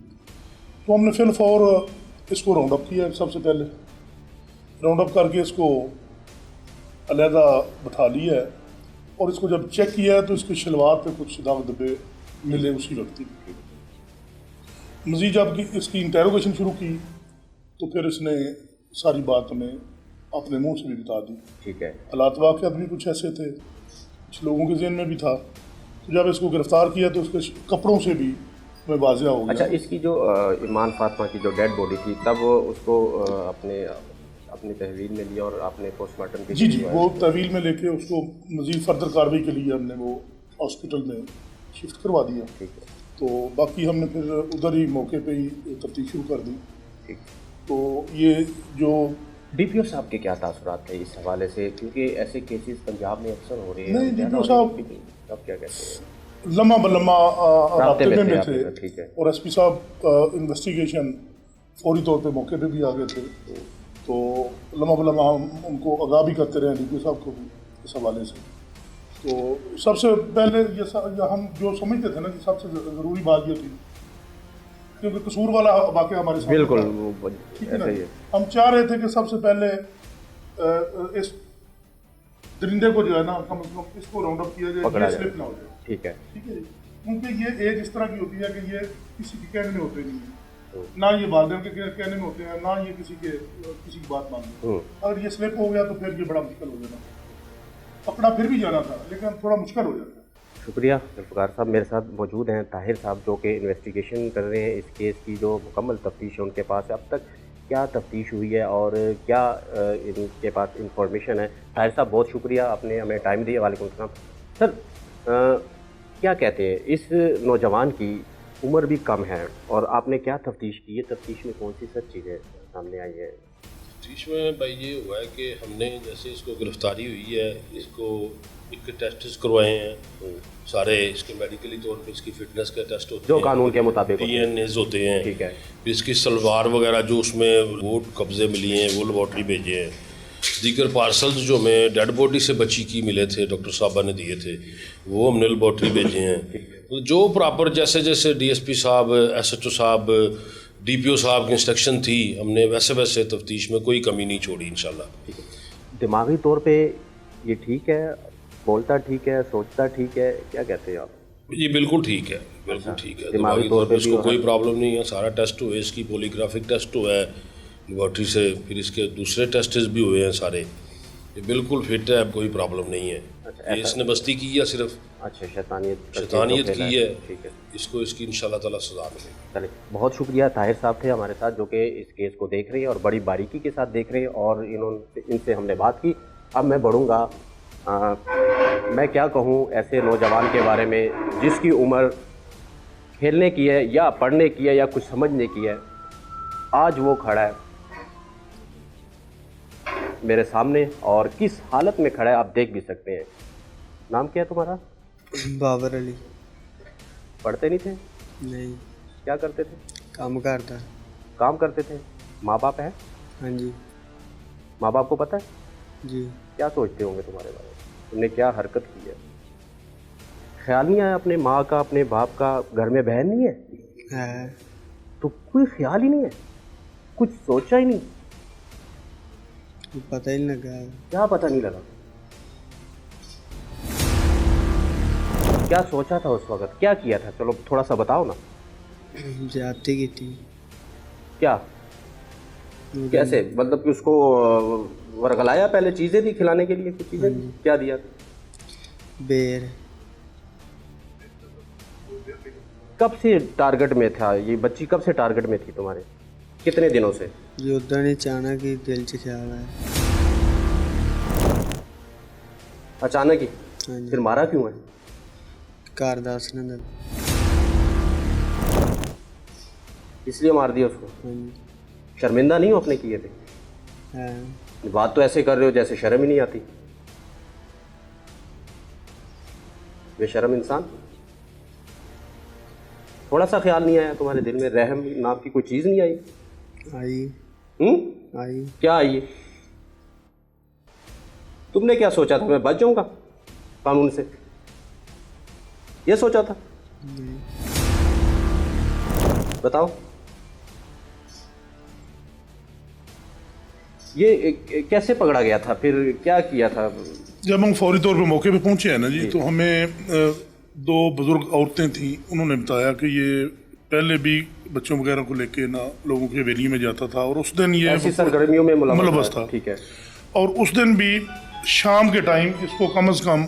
तो हमने फिलफौर इसको राउंड अप किया। सबसे पहले राउंड अप करके इसको अलहदा बैठा लिया है, और इसको जब चेक किया है तो इसके शलवार पे कुछ दाग धब्बे मिले उसी वक्त ही। मज़ीद जब इसकी इंटेरोगेशन शुरू की तो फिर इसने सारी बात हमें अपने मुंह से भी बता दी। ठीक है। हालात वाक़यात भी कुछ ऐसे थे, कुछ लोगों के ज़हन में भी था। तो जब इसको गिरफ़्तार किया तो उसके कपड़ों से भी हमें वाज़ेह हो गया। अच्छा, इसकी जो ईमान फातिमा की जो डेड बॉडी थी तब उसको अपनी तहवील में लिया और आपने पोस्टमार्टम के जी वो तहवील में लेके उसको मज़ीद फर्दर कार्रवाई के लिए हमने वो हॉस्पिटल में शिफ्ट करवा दिया। ठीक है। तो बाकी हमने फिर उधर ही मौके पे ही तफ्तीश शुरू कर दी। ठीक। तो ये जो DPO साहब के क्या तासुरात थे इस हवाले से, क्योंकि ऐसे केसेस पंजाब में अक्सर हो रहे हैं? नहीं, DPO साहब अब क्या कहते हैं, लम्हा बलम्हा राब्ते में थे। ठीक है। और SP साहब इन्वेस्टिगेशन फौरी तौर पे मौके पे भी आ गए थे, तो लम्हा बलम्हा उनको आगाह भी करते रहे DPO साहब को भी इस हवाले से। तो सबसे पहले ये हम जो समझते थे ना कि सबसे ज़रूरी बात ये थी, क्योंकि कसूर वाला वाक़या हमारे साथ बिल्कुल ठीक है ना, हम चाह रहे थे कि सबसे पहले इस दरिंदे को जो है ना कम से कम इसको राउंड अप किया जाए, स्लिप ना हो जाए। ठीक है। ठीक है जी, क्योंकि ये एज इस तरह की होती है कि ये किसी के कहने में होते नहीं है, ना ये वालिदैन के कहने में होते हैं, ना ये किसी की बात मानते हैं। अगर ये स्लिप हो गया तो फिर ये बड़ा मुश्किल हो जाना, पकड़ा फिर भी जाना था लेकिन थोड़ा मुश्किल हो जाता है। शुक्रिया जुल्फ़िकार साहब। मेरे साथ मौजूद हैं ताहिर साहब जो कि इन्वेस्टिगेशन कर रहे हैं इस केस की, जो मुकम्मल तफ्तीश है उनके पास है। अब तक क्या तफ्तीश हुई है और क्या इनके पास इंफॉर्मेशन है। ताहिर साहब बहुत शुक्रिया, आपने हमें टाइम दिया। वालेकुम सलाम। सर क्या कहते हैं, इस नौजवान की उम्र भी कम है और आपने क्या तफ्तीश की है, तफ्तीश में कौन सी सब चीज़ें सामने आई है? तफ्तीश में भाई ये हुआ है कि हमने जैसे इसको गिरफ्तारी हुई है, इसको इसके टेस्ट करवाए हैं सारे, इसके मेडिकली तौर पे इसकी फिटनेस के टेस्ट होते हैं जो कानून के मुताबिक DNAs होते हैं। ठीक है। फिर इसकी सलवार वगैरह जो उसमें वो कब्जे मिली हैं वो लेबॉर्ट्री भेजे हैं। दीगर पार्सल्स जो हमें डेड बॉडी से बच्ची की मिले थे, डॉक्टर साहबा ने दिए थे, वो हमने लेबॉर्ट्री भेजे हैं। तो जो प्रॉपर जैसे जैसे DSP साहब, SHO साहब, DPO साहब की इंस्ट्रक्शन थी, हमने वैसे वैसे तफ्तीश में कोई कमी नहीं छोड़ी इंशाल्लाह। दिमागी तौर पे ये ठीक है, बोलता ठीक है, सोचता ठीक है, क्या कहते हैं आप? ये बिल्कुल ठीक है, बिल्कुल ठीक है। दिमागी तौर पे इसको कोई प्रॉब्लम नहीं है। सारा टेस्ट हुए, इसकी पॉलीग्राफिक टेस्ट हुआ है लेबॉर्ट्री से, फिर इसके दूसरे टेस्ट भी हुए हैं सारे। ये बिल्कुल फिट है, ये प्रॉब्लम नहीं है। ये इसने बस्ती की है सिर्फ। अच्छा, शैतानियत की है। ठीक है, इसको इसकी इंशाल्लाह ताला सज़ा मिलेगी। चलिए, बहुत शुक्रिया। ताहिर साहब थे हमारे साथ जो कि इस केस को देख रहे हैं और बड़ी बारीकी के साथ देख रहे हैं और इनसे हमने बात की। अब मैं बढ़ूँगा, मैं क्या कहूँ ऐसे नौजवान के बारे में जिसकी उम्र खेलने की है या पढ़ने की है या कुछ समझने की है। आज वो खड़ा है मेरे सामने और किस हालत में खड़ा है आप देख भी सकते हैं। नाम क्या है तुम्हारा? बाबर अली। पढ़ते नहीं थे? नहीं। क्या करते थे? काम करता। काम करते थे। माँ बाप है? हाँ जी। माँ बाप को पता है? जी। क्या सोचते होंगे तुम्हारे बारे में? तुमने क्या हरकत की है? ख्याल नहीं आया अपने माँ का, अपने बाप का? घर में बहन नहीं है? तो कोई ख्याल ही नहीं है, कुछ सोचा ही नहीं? पता ही नहीं लगा। क्या पता नहीं लगा? क्या सोचा था उस वक्त, क्या किया था? चलो थोड़ा सा बताओ ना। ज्यादती की थी। क्या? कैसे? मतलब कि उसको वरगलाया, पहले चीज़ें दी खिलाने के लिए, कुछ चीज़ें? क्या दिया? बेर। कब से टारगेट में था ये बच्ची? कब से टारगेट में थी तुम्हारे? कितने दिनों से? ये उधर नहीं चाहना कि दिल से ख्याल आया। अचानक ही? फिर मारा क्यों है? कारदास ने इसलिए मार दिया उसको? शर्मिंदा नहीं हो अपने किए थे? बात तो ऐसे कर रहे हो जैसे शर्म ही नहीं आती। बेशर्म इंसान। थोड़ा सा ख्याल नहीं आया तुम्हारे दिल में? रहम नाम की कोई चीज़ नहीं आई? आई। क्या आई? तुमने क्या सोचा था मैं बच जाऊंगा कानून से? ये सोचा था? बताओ। ये कैसे पकड़ा गया था, फिर क्या किया था? जब हम फौरी तौर पे मौके पे पहुंचे हैं ना जी, तो हमें दो बुजुर्ग औरतें थी, उन्होंने बताया कि ये पहले भी बच्चों वगैरह को लेके ना लोगों के हवेली में जाता था और उस दिन ये ऐसी सरगर्मियों में मुलव्वस था। ठीक है। और उस दिन भी शाम के टाइम इसको कम से कम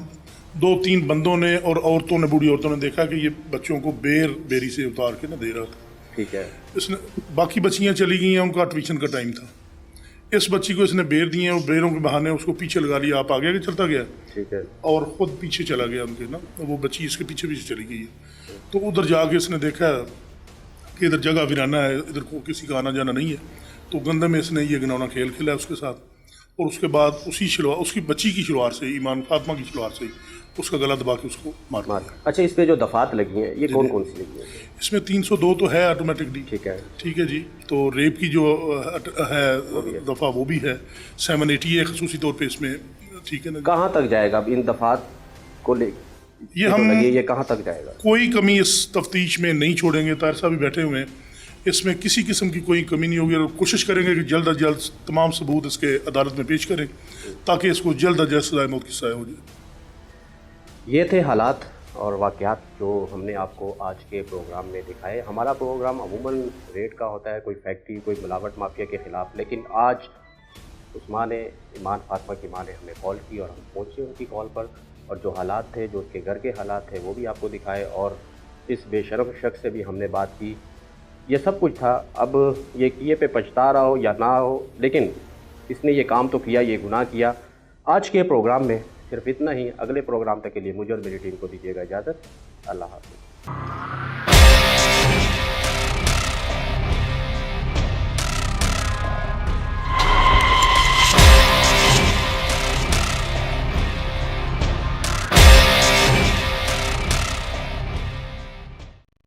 2-3 बंदों ने और औरतों ने, बूढ़ी औरतों ने देखा कि ये बच्चों को बेरी से उतार के ना दे रहा था। ठीक है। इसने बाकी बच्चियां चली गई हैं, उनका ट्यूशन का टाइम था। इस बच्ची को इसने बेर दिए और बेरों के बहाने उसको पीछे लगा लिया, आप आगे चलता गया। ठीक है। और खुद पीछे चला गया उनके ना, वो बच्ची इसके पीछे पीछे चली गई है। तो उधर जाके इसने देखा कि इधर जगह वीराना है, इधर को किसी का आना जाना नहीं है, तो गंदे में इसने ये घिनौना खेल खेला उसके साथ। और उसके बाद उसी शलवार, उसकी बच्ची की शलवार से, ईमान फातिमा की शलवार से उसका गला दबा के उसको मार दिया। अच्छा, इस पे जो दफात लगी हैं ये कौन कौन सी लगी हैं? इसमें 302 तो है ऑटोमेटिकली। ठीक है। ठीक है जी। तो रेप की जो है दफ़ा वो भी है, 780 है खसूसी तौर पे इसमें। ठीक है ना। कहाँ तक जाएगा अब इन दफात को ले? ये कहाँ तक जाएगा? कोई कमी इस तफ्तीश में नहीं छोड़ेंगे। तार साहब भी बैठे हुए हैं, इसमें किसी किस्म की कोई कमी नहीं होगी और कोशिश करेंगे कि जल्द अज जल्द तमाम सबूत इसके अदालत में पेश करें ताकि इसको जल्द अज जल्द सज़ाए मौत की सज़ा हो जाए। ये थे हालात और वाक़यात जो हमने आपको आज के प्रोग्राम में दिखाए। हमारा प्रोग्राम अमूमन रेड का होता है, कोई फैक्ट्री, कोई मिलावट माफिया के ख़िलाफ़, लेकिन आज उस्मान ईमान फातिमा की माँ ने हमें कॉल की और हम पहुँचे उनकी कॉल पर और जो हालात थे, जो उसके घर के हालात थे वो भी आपको दिखाए और इस बेशरम शख्स से भी हमने बात की ये सब कुछ था। अब ये किए पे पछता रहा हो या ना हो, लेकिन इसने ये काम तो किया, ये गुनाह किया। आज के प्रोग्राम में सिर्फ इतना ही। अगले प्रोग्राम तक के लिए मुझे और मेरी टीम को दीजिएगा इजाज़त। अल्लाह हाफ़िज़।